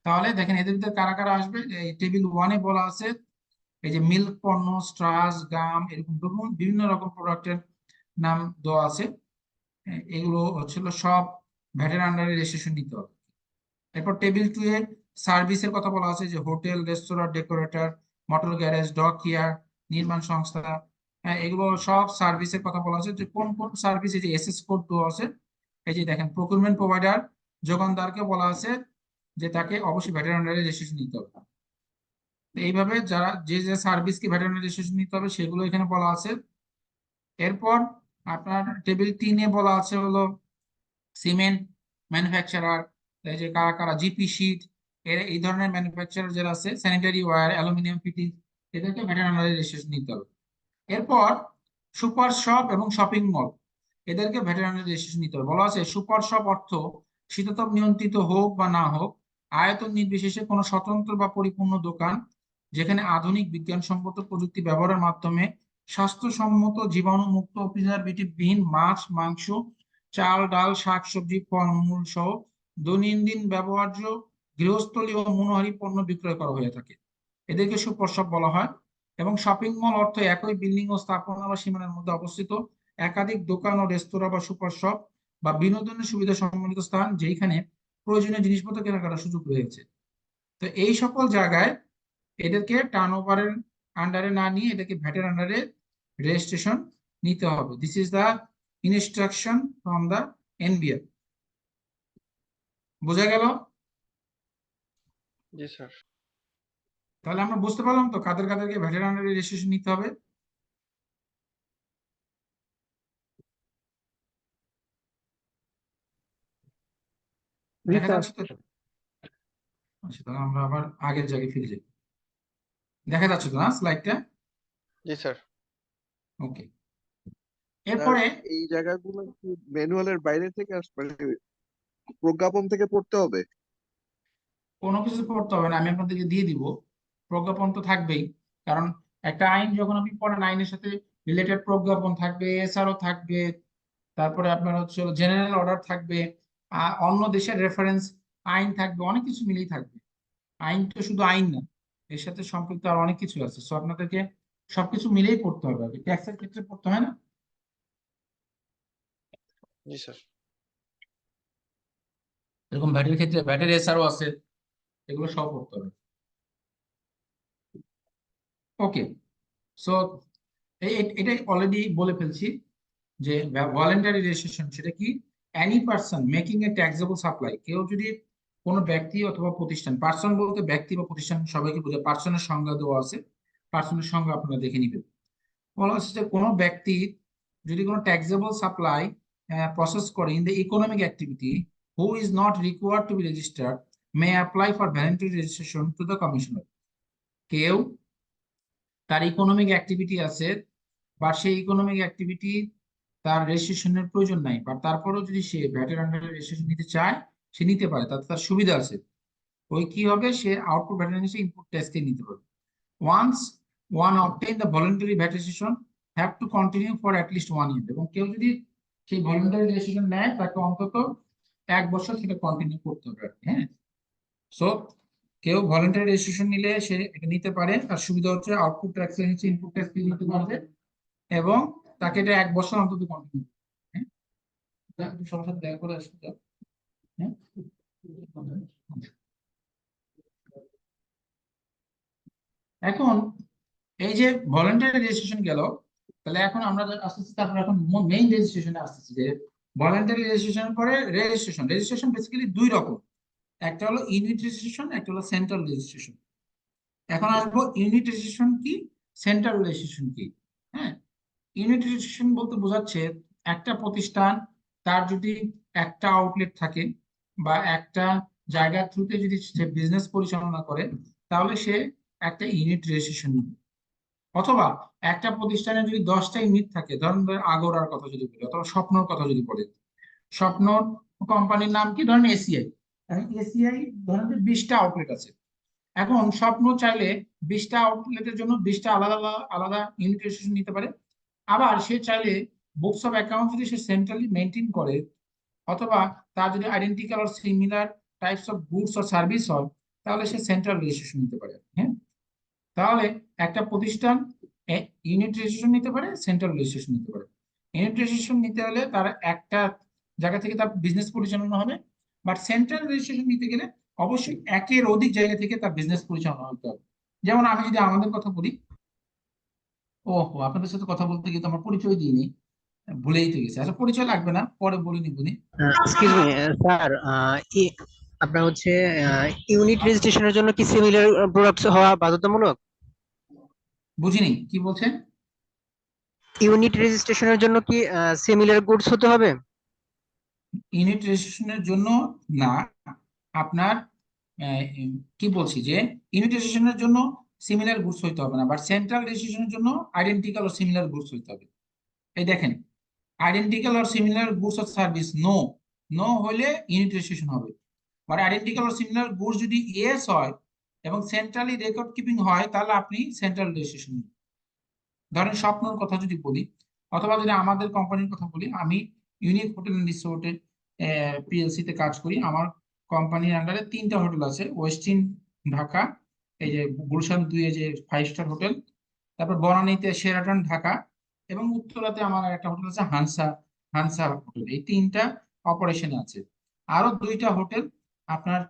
তাহলে দেখেন এদের ভিতরে কারা কারা আসবে। এই টেবিল 1 এ বলা আছে এই যে মিল্ক পণ্য, স্ট্রাস, গাম, এরকম বিভিন্ন রকম প্রোডাক্টের নাম দেওয়া আছে। এগুলো হচ্ছিল সব ভ্যাটের আন্ডারে রেজিস্ট্রেশন নিতে হবে। এরপর টেবিল 2 এ সার্ভিসের কথা বলা আছে যে হোটেল, রেস্তোরাঁ, decorator, motor garage, dock yard, নির্মাণ সংস্থা, এগুলো সব সার্ভিসের কথা বলা আছে যে কোন কোন সার্ভিস, এই যে এসএস কোড দেওয়া আছে। এই যে দেখেন প্রকিউরমেন্ট প্রোভাইডার, যোগানদারকে বলা আছে যে তাকে অবশ্যই ভ্যাটের আন্ডারে রেজিস্ট্রেশন নিতে হবে। এইভাবে যারা যে যে সার্ভিসকে ভ্যাটের আন্ডারে রেজিস্ট্রেশন নিতে হবে সেগুলো এখানে বলা আছে। এরপর আপনার টেবিল 3 এ বলা আছে হলো সিমেন্ট ম্যানুফ্যাকচারার, এই যে কারা কারা জিপি শিট, এই ধরনের ম্যানুফ্যাকচারার যারা আছে, স্যানিটারি ওয়্যার, অ্যালুমিনিয়াম ফিটিং, এদেরকে ভ্যাটের আন্ডারে রেজিস্ট্রেশন নিতে হবে। এরপর সুপার শপ এবং শপিং মল, এদেরকে ভ্যাটের আন্ডারে রেজিস্ট্রেশন নিতে হবে। বলা আছে সুপার শপ অর্থ শীতাতপ নিয়ন্ত্রিত হোক বা না হোক, আয়তন নির্বিশেষে কোনো স্বতন্ত্র বা পরিপূর্ণ দোকান যেখানে আধুনিক বিজ্ঞানসম্মত প্রযুক্তি ব্যবহারের মাধ্যমে স্বাস্থ্যসম্মত জীবাণুমুক্ত প্রিজারভেটিভবিহীন মাছ, মাংস, চাল, ডাল, শাকসবজি, ফলমূল সহ দৈনন্দিন ব্যবহার্য গৃহস্থলী ও মনোহারী পণ্য বিক্রয় করা হয়ে থাকে, এদেরকে সুপার শপ বলা হয়। এবং শপিং মল অর্থ একই বিল্ডিং ও স্থাপনা বা সীমানার মধ্যে অবস্থিত একাধিক দোকান ও রেস্তোরাঁ বা সুপার শপ বা বিনোদনের সুবিধা সম্বলিত স্থান যেখানে প্রয়োজনীয় জিনিসপত্র কেনাকাটার সুযোগ রয়েছে। তো এই সকল জায়গায় এদেরকে টার্নওভারের আন্ডারে না নিয়ে এদেরকে ভ্যাটের আন্ডারে রেজিস্ট্রেশন নিতে হবে। This is the instruction from the NBR. বোঝা গেল? জি স্যার। তাহলে আমরা বুঝতে পারলাম তো কাদের কাদেরকে ভ্যাটের আন্ডারে রেজিস্ট্রেশন নিতে হবে। দেখা যাচ্ছে তো? আচ্ছা, তাহলে আমরা আবার আগের জায়গায় ফিরে যাই। দেখা যাচ্ছে তো না স্লাইডটা? জি স্যার। ওকে, এরপরে এই জায়গাগুলো কি ম্যানুয়ালের বাইরে থেকে মানে প্রজ্ঞাপন থেকে পড়তে হবে? কোনো কিছু পড়তে হবে না, আমি আপনাদেরকে দিয়ে দিব। প্রজ্ঞাপন তো থাকবেই, কারণ একটা আইন যখন আপনি পড়েন আইনের সাথে রিলেটেড প্রজ্ঞাপন থাকবে, এসআরও থাকবে, তারপরে আপনার হচ্ছে জেনারেল অর্ডার থাকবে, অন্য দেশের রেফারেন্স আইন থাকবে, অনেক কিছু মিলেই থাকবে। আইন তো শুধু আইন না, এর সাথে সম্পৃক্ত আর অনেক কিছু আছে। সো আপনাদেরকে সবকিছু মিলেই পড়তে হবে। ট্যাক্সের ক্ষেত্রে পড়তে হয় না? জি স্যার। এরকম ভ্যাটের ক্ষেত্রে ভ্যাটের এসআরও আছে, এগুলো সব পড়তে হবে। ওকে, সো এটাই অলরেডি বলে ফেলছি যে ভলান্টারি রেজিস্ট্রেশন সেটা কি? এনি পার্সন মেকিং এ ট্যাক্সেবল সাপ্লাই, কেউ যদি কোনো ব্যক্তি অথবা প্রতিষ্ঠান, পার্সন বলতে ব্যক্তি বা প্রতিষ্ঠান সবাইকে বোঝায়, পার্সনের সংজ্ঞা দেওয়া আছে, পার্সনের সংজ্ঞা আপনারা দেখে নিবেন। বলা হচ্ছে যে কোনো ব্যক্তি যদি কোনো ট্যাক্সেবল সাপ্লাই প্রসেস করে in the economic activity who is not required to B registered may apply for voluntary registration to the commissioner. কেউ তার ইকোনমিক অ্যাক্টিভিটি আছে বা সেই ইকোনমিক অ্যাক্টিভিটি তার রেজিস্ট্রেশনের প্রয়োজন নাই, বা তারপরেও যদি সে ভ্যাটের আন্ডারে রেজিস্ট্রেশন নিতে চায় সে নিতে পারে, তাতে তার সুবিধা আছে। ওই কি হবে, সে আউটপুট ভ্যাটের নিচে ইনপুট ট্যাক্সকে নিতে পারবে। Once one obtain the voluntary VAT registration have to continue for at least 1 year, এবং কেউ যদি সেই ভলান্টারি রেজিস্ট্রেশন নেয় তাকে অন্তত 1 বছর সেটা কন্টিনিউ করতে হবে আর কি, হ্যাঁ। সো কেউ ভলান্টারি রেজিস্ট্রেশন নিলে সে এটা নিতে পারে, তার সুবিধা হচ্ছে আউটপুট ট্যাক্স নিচ্ছে, ইনপুট ট্যাক্স নিতে পারবে, এবং তাকে এটা 1 বছর অন্তত কন্টিনিউ, হ্যাঁ। সবার সাথে দেখা করে আসতে দাও, হ্যাঁ। এখন এই যে ভলান্টারি রেজিস্ট্রেশন গেল, তাহলে এখন আমরা আস্তে আস্তে তারপর এখন মেইন রেজিস্ট্রেশনে আসতেছি, যে ভলান্টারি রেজিস্ট্রেশনের পরে রেজিস্ট্রেশন বেসিক্যালি 2 রকম, একটা হলো ইউনিট রেজিস্ট্রেশন, একটা হলো সেন্ট্রাল রেজিস্ট্রেশন। এখন আসবো ইউনিট রেজিস্ট্রেশন কি, সেন্ট্রাল রেজিস্ট্রেশন কি, হ্যাঁ। ইউনিট রেজিস্ট্রেশন বলতে বোঝাচ্ছে একটা প্রতিষ্ঠান তার যদি একটা আউটলেট থাকে বা একটা জায়গার থ্রুতে যদি সে বিজনেস পরিচালনা করে, তাহলে সে একটা ইউনিট রেজিস্ট্রেশন নেবে। অথবা একটা প্রতিষ্ঠানে যদি 10টা ইউনিট থাকে, ধরেন আগোরার কথা যদি বলি, অথবা স্বপ্নর কথা যদি বলে, স্বপ্নর কোম্পানির নাম কি, ধরেন এসিআই, এসিআই ধরেন যে 20টা আউটলেট আছে। এখন স্বপ্ন চাইলে 20টা আউটলেটের জন্য 20টা আলাদা আলাদা ইউনিট রেজিস্ট্রেশন নিতে পারে। আবার সে চাইলে বুকস অফ অ্যাকাউন্ট যদি সে সেন্ট্রালি মেনটেন করে, অথবা তার যদি identical or similar types of goods or service হয়, তাহলে সে সেন্ট্রাল রেজিস্ট্রেশন নিতে পারে, হ্যাঁ। তাহলে একটা প্রতিষ্ঠান ইউনিট রেজিস্ট্রেশন নিতে পারে, সেন্ট্রাল রেজিস্ট্রেশন নিতে পারে। ইউনিট রেজিস্ট্রেশন নিতে হলে তার একটা জায়গা থেকে তার বিজনেস পরিচালনা হবে, বাট সেন্ট্রাল রেজিস্ট্রেশন নিতে গেলে অবশ্যই একের অধিক জায়গা থেকে তার বিজনেস পরিচালনা হতে হবে। যেমন আমি যদি আমাদের কথা বলি, ওহো আপনাদের সাথে কথা বলতে গিয়ে তো আমার পরিচয় দিইনি, ভুলেই তো গেছে। আচ্ছা পরিচয় লাগবে না, পরে বলে নিবনি। এক্সকিউজ মি স্যার, আপনার হচ্ছে ইউনিট রেজিস্ট্রেশনের জন্য কি সিমিলার প্রোডাক্টস হওয়া বাধ্যতামূলক? বুঝিনি কি বলছেন। ইউনিট রেজিস্ট্রেশনের জন্য কি সিমিলার গুডস হতে হবে? ইউনিট রেজিস্ট্রেশনের জন্য না, আপনার কি বলছি যে ইউনিট রেজিস্ট্রেশনের জন্য সিমিলার গুডস হইতে হবে না, বাট সেন্ট্রাল রেজিস্ট্রেশনের জন্য আইডেন্টিক্যাল ও সিমিলার গুডস হইতে হবে। এই দেখেন, identical or similar goods or service no হলে ইউনিট রেজিস্ট্রেশন হবে। But identical or similar goods যদি ইয়েস হয় এবং সেন্ট্রালি রেকর্ড কিপিং হয়, তাহলে আপনি সেন্ট্রাল রেজিস্ট্রেশন নেবেন। ধরেন স্বপ্নর কথা যদি বলি, অথবা যদি আমাদের কোম্পানির কথা বলি, আমি ইউনিক হোটেল এন্ড রিসোর্টে পিএলসি তে কাজ করি। আমার কোম্পানির আন্ডারে 3টা হোটেল আছে, ওয়েস্টিন ঢাকা, এই যে গুলশান 2 যে 5 স্টার হোটেল, তারপর বনানীতে শেরাটন ঢাকা, এবং উত্তরাতে আমার একটা হোটেল আছে হানসা হোটেল। এই 3টা অপারেশনে আছে। আরো 2টা হোটেল আপনার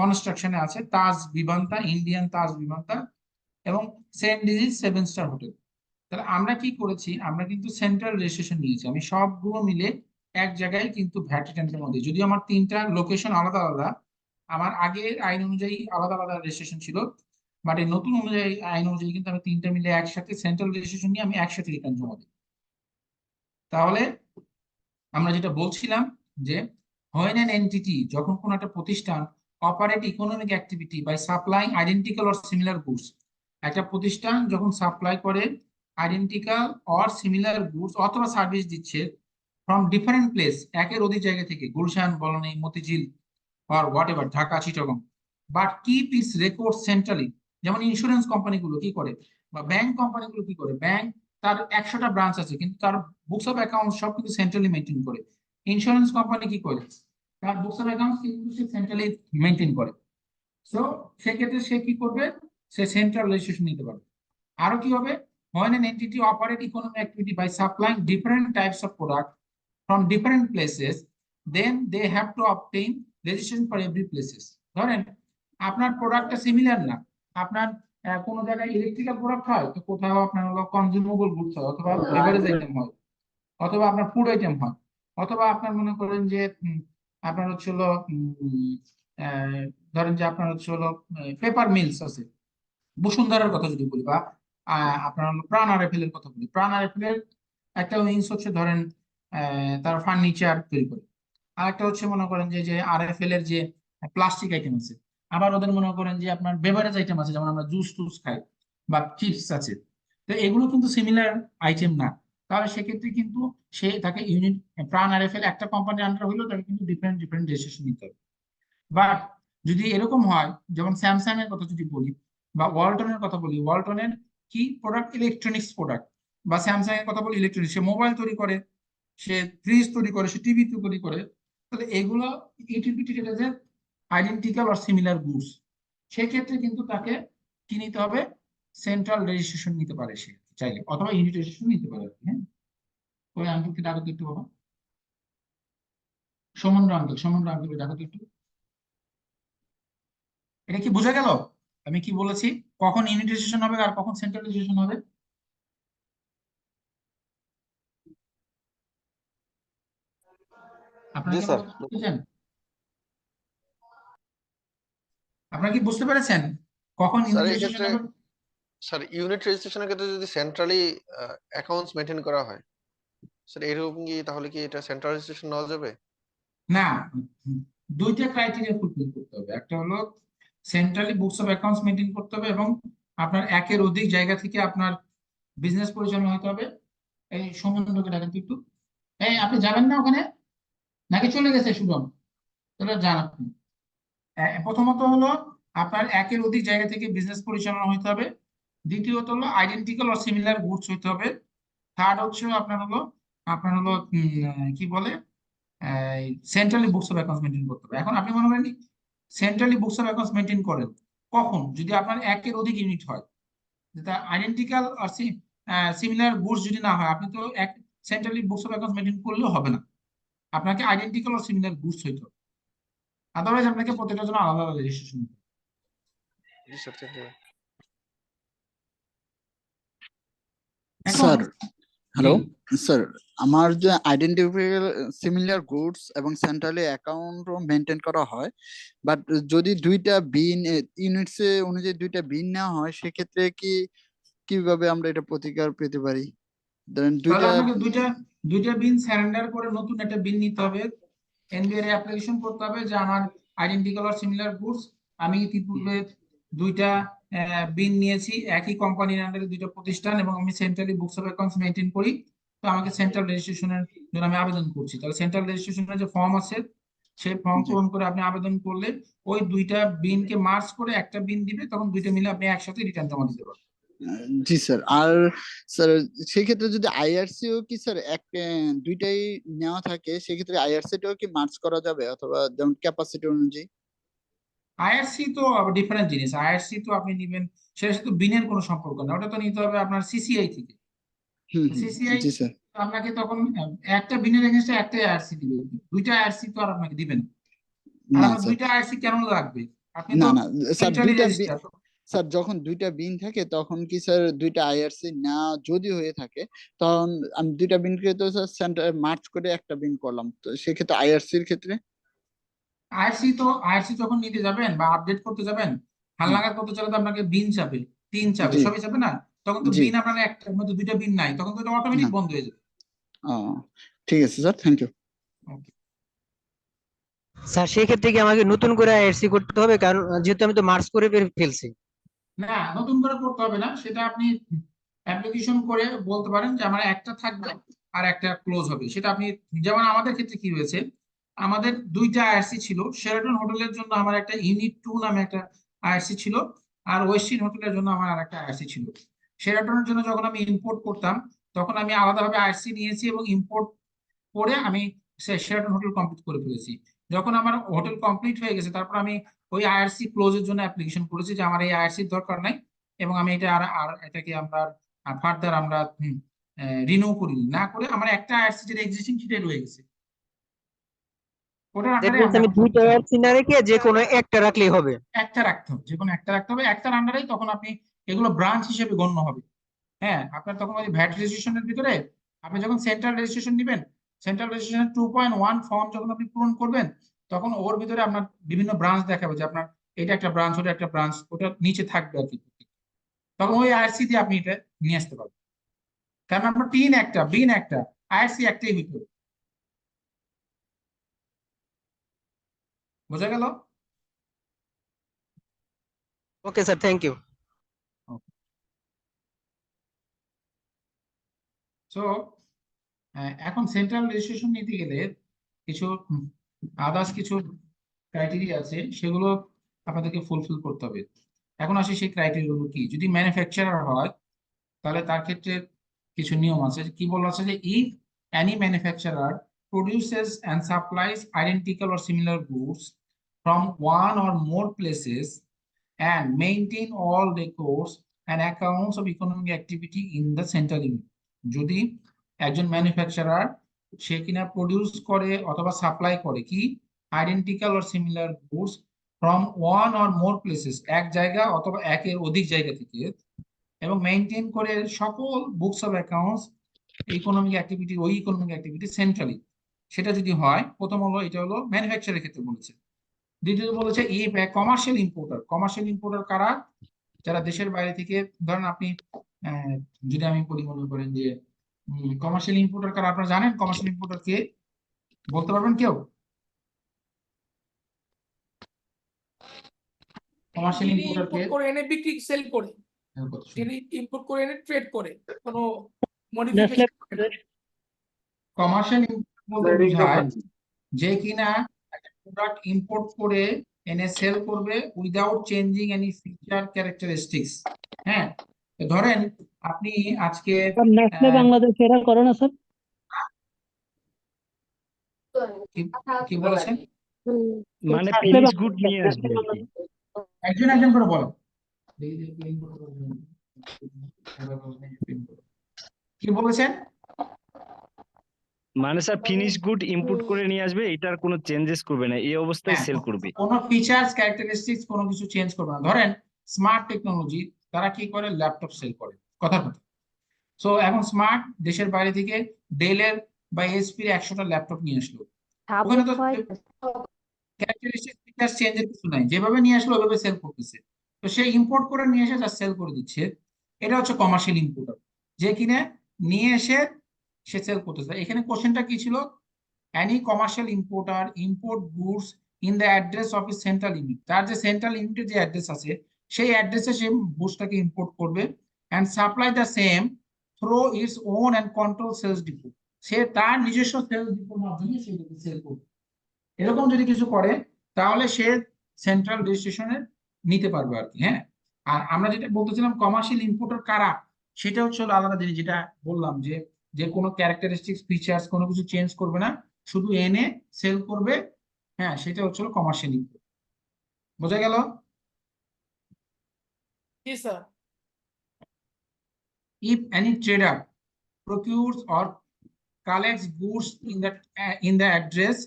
কনস্ট্রাকশনে আছে, তাজ ভিভান্তা, ইন্ডিয়ান তাজ ভিভান্তা, এবং সেন্ট ডিজিজ 7 স্টার হোটেল। তাহলে আমরা কি করেছি, আমরা কিন্তু সেন্ট্রাল রেজিস্ট্রেশন নিয়েছি। আমি সবগুলো মিলে এক জায়গায় কিন্তু ভ্যাট রিটার্নের মধ্যে, যদিও আমার 3টা লোকেশন আলাদা আলাদা, আমার আগের আইন অনুযায়ী আলাদা আলাদা রেজিস্ট্রেশন ছিল, বাট এই নতুন অনুযায়ী আইন অনুযায়ী কিন্তু আমি 3টা মিলে একসাথে সেন্ট্রাল রেজিস্ট্রেশন নিয়ে আমি একসাথে রিটার্ন জমা দিই। তাহলে আমরা যেটা বলছিলাম যে when an entity, যখন কোন একটা প্রতিষ্ঠান operate economic activity by supplying identical or similar goods, একটা প্রতিষ্ঠান যখন সাপ্লাই করে আইডেন্টিক্যাল অর সিমিলার গুডস অথবা সার্ভিস দিচ্ছে ফ্রম ডিফারেন্ট প্লেস, একের অধিক জায়গা থেকে, Gulshan, Banani, Motijheel or whatever, Dhaka, Chittagong, but keep its record centrally. যেমন ইন্স্যুরেন্স কোম্পানিগুলো কি করে, বা ব্যাংক কোম্পানিগুলো কি করে, ব্যাংক তার 100টা ব্রাঞ্চ আছে কিন্তু তার বুকস অফ অ্যাকাউন্ট সব কিন্তু সেন্ট্রালি মেনটেন করে। ইন্স্যুরেন্স কোম্পানি কি করে, তার বুকস অফ অ্যাকাউন্ট কিন্তু সে সেন্ট্রালি মেনটেন করে। সো সেক্ষেত্রে সে কি করবে, সে সেন্ট্রাল রেজিস্ট্রেশন নিতে পারবে। আরো কি হবে, when an entity operate economic activity by supplying different types of product from different places, then they have to obtain registration for every places. ধরেন আপনার প্রোডাক্টটা সিমিলার না, আপনার কোন জায়গায় ইলেকট্রিক্যাল প্রোডাক্ট হয়, তো কোথাও আপনার হলো কনজিউমেবল গুডস হয়, অথবা বেভারেজ আইটেম হয়, অথবা আপনার ফুড আইটেম হয়, অথবা আপনার মনে করেন যে আপনার হচ্ছে হলো ধরেন যে আপনার হচ্ছে হলো পেপার মিলস আছে, বসুন্ধরার কথা যদি বলি, বা আপনার হলো প্রাণ আরএফএল এর কথা বলি, প্রাণ আরএফএল এর একটা উইংস হচ্ছে ধরেন তার ফার্নিচার তৈরি করে, আর একটা হচ্ছে মনে করেন যে আরএফএল এর যে প্লাস্টিক আইটেম আছে, আবার ওদের মনে করেন যে আপনার বেভারেজ আইটেম আছে, যেমন আমরা জুস টুস খাই বা চিপস আছে। তো এগুলো কিন্তু সিমিলার আইটেম না, তাহলে সেক্ষেত্রে কিন্তু সে তাকে ইউনিট, প্রাণ আরএফএল একটা কোম্পানির আন্ডার হইলেও তাকে কিন্তু ডিফারেন্ট ডিফারেন্ট রেজিস্ট্রেশন নিতে হবে। বাট যদি এরকম হয়, যেমন স্যামসাং এর কথা যদি বলি বা ওয়ালটনের কথা বলি, ওয়ালটনের কি প্রোডাক্ট, ইলেকট্রনিক্স প্রোডাক্ট, বা স্যামসাং এর কথা বলি ইলেকট্রনিক্স, সে মোবাইল তৈরি করে, সে ফ্রিজ তৈরি করে, সে টিভি তৈরি করে, তাহলে এগুলো it will be treated as a identical or similar goods. সেক্ষেত্রে কিন্তু তাকে কি নিতে হবে, সেন্ট্রাল রেজিস্ট্রেশন নিতে পারে সে চাইলে, অথবা ইউনিট রেজিস্ট্রেশন নিতে পারে আর কি, হ্যাঁ। ওই আঙ্কেলকে ডাকো তো একটু বাবা, সমন্দ্র আঙ্কেল ডাকো তো একটু। এটা কি বোঝা গেল আমি কি বলেছি, কখন ইউনিট রেজিস্ট্রেশন হবে আর কখন সেন্ট্রাল রেজিস্ট্রেশন হবে? আপনারা জি কি স্যার। আমার কথা বুঝেছেন? আপনারা কি বুঝতে পেরেছেন কখন স্যার ইউনিট এই রেজিস্ট্রেশন ক্ষেত্রে হবে? স্যার ইউনিট রেজিস্ট্রেশনের ক্ষেত্রে যদি সেন্ট্রালি অ্যাকাউন্টস মেনটেন করা হয়, স্যার এরকম কি তাহলে কি এটা সেন্ট্রাল রেজিস্ট্রেশন নেওয়া যাবে? না, দুইটা ক্রাইটেরিয়া ফুলফিল করতে হবে। একটা হলো centrally books of accounts maintain করতে হবে, এবং আপনার একের অধিক জায়গা থেকে আপনার বিজনেস পরিচালনা হতে হবে। এই সমন্বয়কে ডাকেন তো একটু। এই আপনি যাবেন না ওখানে, নাকি চলে গেছে শুভম? তাহলে যান আপনি। প্রথমত হলো আপনার একের অধিক জায়গা থেকে বিজনেস পরিচালনা হতে হবে। দ্বিতীয়ত হলো আইডেন্টিক্যাল অর সিমিলার গুডস হতে হবে। থার্ড হচ্ছে আপনার হলো কি বলে, centrally books of accounts maintain করতে হবে। এখন আপনি মনে করেন centrally books of accounts maintain করেন কখন, যদি আপনার একের অধিক ইউনিট হয়, যেটা আইডেন্টিক্যাল আর সিমিলার গুডস যদি না হয়, আপনি তো এক centrally books of accounts maintain করলেও হবে না, আপনাকে আইডেন্টিক্যাল আর সিমিলার গুডস হইতে হবে। আদারওয়াইজ আপনাকে প্রত্যেকটার জন্য আলাদা আলাদা রেজিস্ট্রেশন নিতে হবে। জি স্যার, থ্যাংক ইউ। এখন স্যার জি, হ্যালো স্যার, আমার যে আইডেন্টিফাইয়েবল সিমিলার গুডস এবং সেন্ট্রালি অ্যাকাউন্টও মেনটেন করা হয়, বাট যদি দুইটা বিন ইউনিটস অনুযায়ী দুইটা বিন নেওয়া হয়, সেক্ষেত্রে কিভাবে আমরা এটা প্রতিকার পেতে পারি? ধরেন তাহলে দুইটা আপনাকে দুইটা বিন সারেন্ডার করে নতুন একটা বিন নিতে হবে, এনবিআর এ অ্যাপ্লিকেশন করতে হবে যে আমার আইডেন্টিক্যাল আর সিমিলার গুডস, আমি ইতিপূর্বে দুইটা বিন নিয়েছি একই কোম্পানির আন্ডারে, দুইটা প্রতিষ্ঠান, এবং আমি centrally books of accounts maintain করি, তো আমাকে সেন্ট্রাল রেজিস্ট্রেশনের জন্য আমি আবেদন করছি। তাহলে সেন্ট্রাল রেজিস্ট্রেশনের যে ফর্ম আছে, সেই ফর্ম জি পূরণ করে আপনি আবেদন করলে ওই দুইটা বিনকে মার্জ করে একটা বিন দিবে, তখন দুইটা মিলে আপনি একসাথে রিটার্ন জমা দিতে পারবেন। জি স্যার। আর স্যার সেক্ষেত্রে যদি আইআরসিও কি স্যার দুইটাই নেওয়া থাকে, সেক্ষেত্রে আইআরসিটাও কি মার্চ করা যাবে, অথবা যেমন ক্যাপাসিটি অনুযায়ী? আইআরসি তো আবার ডিফারেন্ট জিনিস, আইআরসি তো আপনি নিবেন, সেটার সাথে বিনের কোনো সম্পর্ক না, ওটা তো নিতে হবে আপনার সিসিআই থেকে। হুম হুম। সিসিআই জি স্যার। আপনাকে তখন একটা বিনের এগেনস্টে একটা আইআরসি দিবে, দুইটা আইআরসি তো আর আপনাকে দিবে না। আর না আপনার স্যার, দুইটা আইআরসি কেন লাগবে, আপনি না তো না স্যার, সেন্ট্রালি রেজিস্টার। স্যার যখন দুইটা বিন থাকে তখন কি স্যার দুইটা আইআরসি না যদি হয়ে থাকে, তখন আমি দুইটা বিনকে তো স্যার সেন্টার মার্চ করে একটা বিন করলাম, তো সেক্ষেত্রে আইআরসির ক্ষেত্রে? আইআরসি যখন নিতে যাবেন বা আপডেট করতে যাবেন, হুম, হালনাগাদ করতে চাইলে তো আপনাকে বিন চাবে, তিন চাবে, জি সবই চাবে না, তখন তো জি বিন আপনার একটার মধ্যে দুইটা বিন নাই, তখন তো এটা অটোমেটিক না। বন্ধ হয়ে যাবে। ও ঠিক আছে sir, thank you. Okay. Sir সেই ক্ষেত্রে কি আমাকে নতুন করে আইআরসি করতে হবে, কারণ যেহেতু আমি তো মার্চ করে ফেলছি? না, নতুন করে করতে হবে না, সেটা আপনি অ্যাপ্লিকেশন করে বলতে পারেন যে আমার একটা থাকবে আর একটা ক্লোজ হবে, সেটা আপনি, যেমন আমাদের ক্ষেত্রে কি হয়েছে, আমাদের দুইটা আইআরসি ছিল। শেরাটন হোটেলের জন্য আমার একটা ইউনিট 2 নামে একটা আইআরসি ছিল, আর ওয়েস্টিন হোটেলের জন্য আমার আরেকটা আইআরসি ছিল। শেরাটনের জন্য যখন আমি ইম্পোর্ট করতাম, তখন আমি আলাদাভাবে আইআরসি নিয়েছি এবং ইম্পোর্ট করে আমি শেরাটন হোটেল কমপ্লিট করে ফেলেছি। যখন আমার হোটেল কমপ্লিট হয়ে গেছে, তারপর আমি ওই আইআরসি ক্লোজের জন্য অ্যাপ্লিকেশন করেছি যে আমার এই আইআরসির দরকার নাই, এবং আমি এটা আর এটাকে আমরা ফার্দার আমরা রিনিউ করিনি, না করে আমার একটা আইআরসি যেটা এক্সিস্টিং সেটাই রয়ে গেছে, ওটার দ্যাট আন্ডারে মিনস আমরা আমি এখন দুইটা চলছি। আইআরসি না রেখে যে কোনো একটা রাখলেই হবে? একটা রাখতে হবে, যে কোনো একটা রাখতে হবে, একটার আন্ডারেই তখন আপনি, এগুলো ব্রাঞ্চ হিসেবে গণ্য হবে। হ্যাঁ, আপনার তখন ওই ভ্যাট রেজিস্ট্রেশনের ভিতরে আপনি যখন সেন্ট্রাল রেজিস্ট্রেশন দিবেন, সেন্ট্রাল রেজিস্ট্রেশন 2.1 ফর্ম যখন আপনি পূরণ করবেন, তখন ওর ভিতরে আপনার বিভিন্ন ব্রাঞ্চ দেখাবে যে আপনার এটা একটা ব্রাঞ্চ, ওটা একটা ব্রাঞ্চ, ওটা নিচে থাকবে আর কি। তখন ওই আইআরসি দিয়ে আপনি এটা নিয়ে আসতে পারবেন, কারণ আপনার টিন একটা, বিন একটা, আইআরসি একটাই হইতে হবে। বোঝা গেল? Okay sir, thank you. So এখন সেন্ট্রাল রেজিস্ট্রেশন নিতে গেলে কিছু আদার্স কিছু ক্রাইটেরিয়া আছে, সেগুলো আপনাদেরকে ফুলফিল করতে হবে। এখন আসি সেই ক্রাইটেরিয়া গুলো কি। যদি ম্যানুফ্যাকচারার হয়, তাহলে তার ক্ষেত্রে কিছু নিয়ম আছে। কি বলা আছে যে if any manufacturer produces and supplies identical or similar goods from one or more places and maintain all records and accounts of economic activity in the central unit. যদি একজন ম্যানুফ্যাকচারার সে কিনা প্রডিউস করে অথবা সাপ্লাই করে কি identical or similar goods from one or more places, এক জায়গা অথবা একের অধিক জায়গা থেকে, এবং মেইনটেইন করে সকল books of accounts economic activity, ওই ইকোনমিক অ্যাক্টিভিটি সেন্ট্রালি, সেটা যদি হয়, প্রথম হলো এটা হলো ম্যানুফ্যাকচারের ক্ষেত্রে বলেছে। দ্বিতীয়ত বলেছে if commercial importer, commercial importer কারা, যারা দেশের বাইরে থেকে, ধরেন আপনি যদি আমি বলি মনে করেন যে কমার্শিয়াল ইম্পোর্টার কারা, আপনারা জানেন কমার্শিয়াল ইম্পোর্টার কে, বলতে পারবেন কেউ? কমার্শিয়াল যিনি ইম্পোর্টার কে? ইম্পোর্ট করে এনে বিক্রি সেল করে, যিনি ইম্পোর্ট করে এনে ট্রেড করে, কোনো মডিফিকেশন করে না। কমার্শিয়াল ইম্পোর্ট বলতে বোঝায় যে কিনা একটা প্রোডাক্ট ইম্পোর্ট করে এনে সেল করবে without changing any feature characteristics. হ্যাঁ, তো ধরেন আপনি আজকে নেসলে বাংলাদেশ এরা করে না স্যার? কি বলেছেন? মানে ফিনিশ গুড নিয়ে আসবে আর কি। একজন একজন করে বলেন। কি বলেছেন? মানে স্যার ফিনিশ গুড ইনপুট করে নিয়ে আসবে, এটার কোনো চেঞ্জেস করবে না, এই অবস্থায় হ্যাঁ, সেল করবে। কোনো ফিচার্স ক্যারেক্টারিস্টিক্স কোনো কিছু চেঞ্জ করবে না। ধরেন স্মার্ট টেকনোলজি, তারা কি করে, ল্যাপটপ সেল করে, কথার কথা। সো এখন স্মার্ট দেশের বাইরে থেকে ডেলের বা এসপির 100টা ল্যাপটপ নিয়ে আসলো, ওখানে তো ক্যারেক্টারিস্টিক ফিচার্স চেঞ্জের কিছু নাই, যেভাবে নিয়ে আসলো ওইভাবে সেল করতেছে। তো সে ইম্পোর্ট করে নিয়ে এসে যা সেল করে দিচ্ছে, এটা হচ্ছে কমার্শিয়াল ইম্পোর্টার, যে কিনে নিয়ে এসে সে সেল করতেছে। এখানে কোশ্চেনটা কি ছিল? any commercial importer import goods in the address of his central unit, তার যে সেন্ট্রাল ইউনিটের যে অ্যাড্রেস আছে সেই অ্যাড্রেসে সে গুডসটাকে ইম্পোর্ট করবে and supply the same through its own and control sales depot, সে তার নিজস্ব সেলস ডিপোর মাধ্যমে সেটাকে সেল করবে। এরকম যদি কিছু করে তাহলে সে সেন্ট্রাল রেজিস্ট্রেশনে নিতে পারবে আর কি। হ্যাঁ, আর আমরা যেটা বলতেছিলাম কমার্শিয়াল ইম্পোর্টার কারা, সেটা হচ্ছে হলো আলাদা জিনিস, যেটা বললাম যে যে কোনো ক্যারেক্টারিস্টিক্স ফিচার্স কোনো কিছু চেঞ্জ করবে না, শুধু এনে সেল করবে। হ্যাঁ, সেটা হচ্ছে কমার্শিয়াল ইম্পোর্ট। বোঝা গেল? জি sir. If any trader procures or collects goods in the address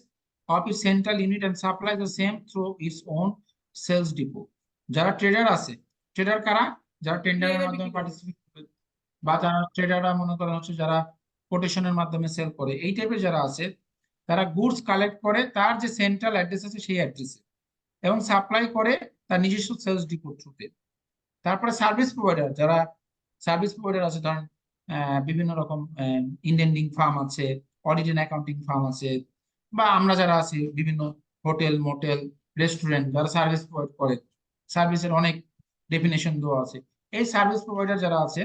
of its central unit and supplies the same through its own sales depot, যারা ট্রেডার আছে, ট্রেডার কারা, যারা টেন্ডারের মাধ্যমে পার্টিসিপেট করে, বা যারা ট্রেডাররা মনে করেন হচ্ছে যারা কোটেশনের মাধ্যমে সেল করে, এই টাইপের যারা আছে, তারা গুডস কালেক্ট করে তার যে সেন্ট্রাল অ্যাড্রেস আছে সেই অ্যাড্রেসে, এবং সাপ্লাই করে তার নিজস্ব সেলস ডিপো থ্রুতে। তারপরে সার্ভিস প্রোভাইডার, যারা সার্ভিস প্রোভাইডার আছে, ধরেন বিভিন্ন রকম ইন্ডেন্ডিং ফার্ম আছে, অডিট এন্ড অ্যাকাউন্টিং ফার্ম আছে, বা আমরা যারা আছি বিভিন্ন হোটেল, মোটেল, রেস্টুরেন্ট, যারা সার্ভিস প্রোভাইড করে, সার্ভিসের অনেক ডেফিনেশন দেওয়া আছে। এই সার্ভিস প্রোভাইডার যারা আছে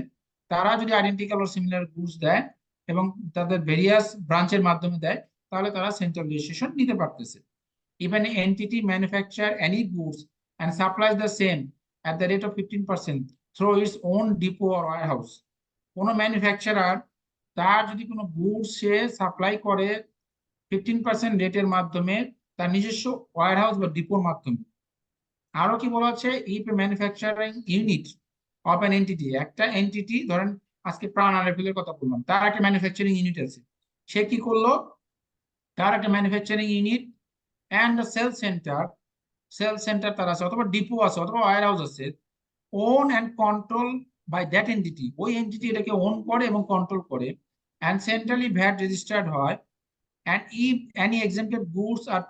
তারা যদি আইডেন্টিক্যাল ও সিমিলার গুডস দেয় এবং তাদের ভেরিয়াস ব্রাঞ্চের মাধ্যমে দেয়, তাহলে তারা সেন্ট্রাল রেজিস্ট্রেশন নিতে পারতেছে। If an entity manufacture any goods and supplies the same at the rate of 15% through its own depot or warehouse, কোনো ম্যানুফ্যাকচারার তার যদি কোনো গুডস সে সাপ্লাই করে 15% রেটের মাধ্যমে তার নিজস্ব ওয়্যারহাউস বা ডিপোর মাধ্যমে। আরো কি বলা আছে? If A manufacturing unit of an entity, একটা এন্টিটি, ধরেন আজকে প্রাণ আরএফএল কথা বললাম, তার একটা ম্যানুফ্যাকচারিং ইউনিট আছে, সে কি করলো, তার একটা manufacturing unit and the sales center তার আছে, অথবা ডিপো আছে, অথবা ওয়্যারহাউস আছে, own and control by that entity, ওই এন্টিটি এটাকে ওন করে এবং কন্ট্রোল করে, and centrally VAT registered হয়, and if any exempted goods are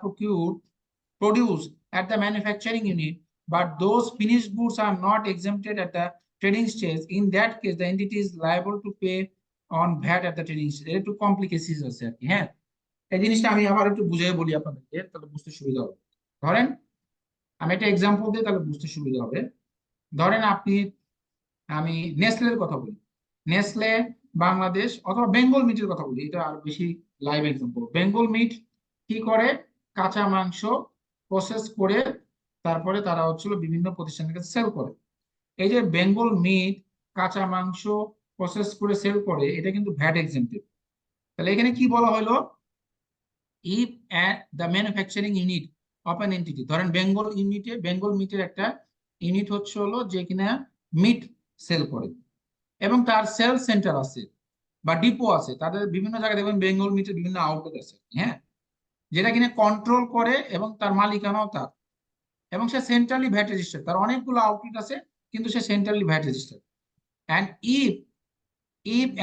produced at the manufacturing unit but those finished goods are not exempted at the trading stage, in that case the entity is liable to pay on VAT at the trading stage। একটু complication আছে আর কি। হ্যাঁ, এই জিনিসটা আমি আবার একটু বুঝিয়ে বলি আপনাদেরকে, তাহলে বুঝতে সুবিধা হবে। ধরেন আমি একটা এক্সাম্পল দিই, তাহলে বুঝতে সুবিধা হবে। ধরেন আমি নেসলের কথা বলি, নেসলে বাংলাদেশ অথবা বেঙ্গল মিটের কথা বলি, এটা আর বেশি লাইভ এক্সাম্পল। বেঙ্গল মিট কি করে, কাঁচা মাংস প্রসেস করে তারপরে তারা হচ্ছিল বিভিন্ন প্রতিষ্ঠানের কাছে সেল করে। এই যে বেঙ্গল মিট কাঁচা মাংস প্রসেস করে সেল করে, এটা কিন্তু ভ্যাট এক্সেম্পটেড। তাহলে এখানে কি বলা হলো, if the manufacturing unit of an entity, ধরেন বেঙ্গল মিটের একটা ইউনিট হচ্ছে হলো যে কিনা মিট সেল করে এবং তার সেল সেন্টার আছে বা ডিপো আছে, তাদের বিভিন্ন জায়গায় দেখবেন বেঙ্গল মিটের বিভিন্ন আউটলেট আছে, হ্যাঁ, যেটা কিনা কন্ট্রোল করে এবং তার মালিকানাও তার, এবং সে সেন্ট্রালি ভ্যাট রেজিস্টার, তার অনেকগুলো আউটলেট আছে কিন্তু সে centrally VAT register. And if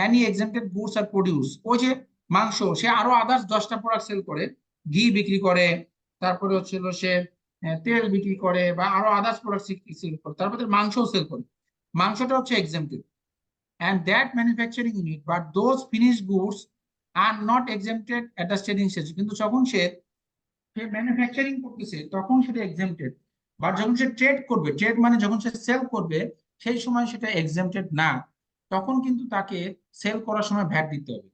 any exempted goods are produced, ওই যে মাংস, সে আরো আদার্স 10টা প্রোডাক্ট সেল করে, ঘি বিক্রি করে, তারপরে হচ্ছিল সে তেল বিক্রি করে বা আরো আদার্স প্রোডাক্ট সেল করে, তারপরে মাংসও সেল করে, মাংসটা হচ্ছে exempted, and that manufacturing unit but those finished goods are not exempted at the trading stage, কিন্তু যখন সে ম্যানুফ্যাকচারিং করতেছে তখন সেটা exempted, বাট যখন সে ট্রেড করবে, ট্রেড মানে যখন সে সেল করবে সেই সময় সেটা exempted না, তখন কিন্তু তাকে সেল করার সময় ভ্যাট দিতে হবে।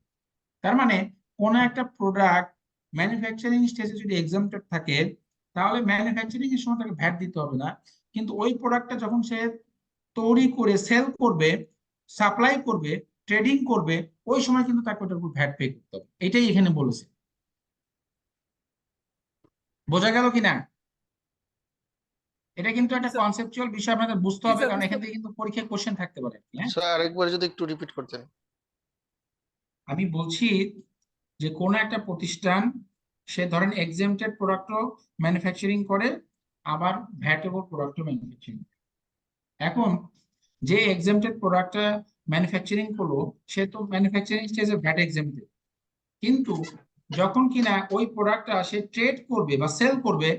তার মানে কোনো একটা প্রোডাক্ট ম্যানুফ্যাকচারিং স্টেজে যদি এক্সাম্পটেড থাকে তাহলে ম্যানুফ্যাকচারিং এর সময় তাকে ভ্যাট দিতে হবে না, কিন্তু ওই প্রোডাক্টটা যখন সে তৈরি করে সেল করবে, সাপ্লাই করবে, ট্রেডিং করবে, ওই সময় কিন্তু তাকে ওটার উপর ভ্যাট পে করতে হবে। এটাই এখানে বলেছে। বোঝা গেল কিনা? এটা কিন্তু একটা কনসেপচুয়াল বিষয় আপনাদের বুঝতে হবে, কারণ এখান থেকে কিন্তু পরীক্ষায় কোশ্চেন থাকতে পারে। হ্যাঁ, স্যার আরেকবার যদি একটু রিপিট করতেন। আমি বলছি যে কোনো একটা প্রতিষ্ঠান সে ধরেন এক্সেম্পটেড প্রোডাক্টও ম্যানুফ্যাকচারিং করে, আবার ভ্যাটেবল প্রোডাক্টও ম্যানুফ্যাকচারিং। এখন যে এক্সেম্পটেড প্রোডাক্টটা ম্যানুফ্যাকচারিং করলো সে তো ম্যানুফ্যাকচারিং স্টেজে ভ্যাট এক্সেম্পটেড, কিন্তু যখন কিনা ওই প্রোডাক্টটা সে ট্রেড করবে বা সেল করবে,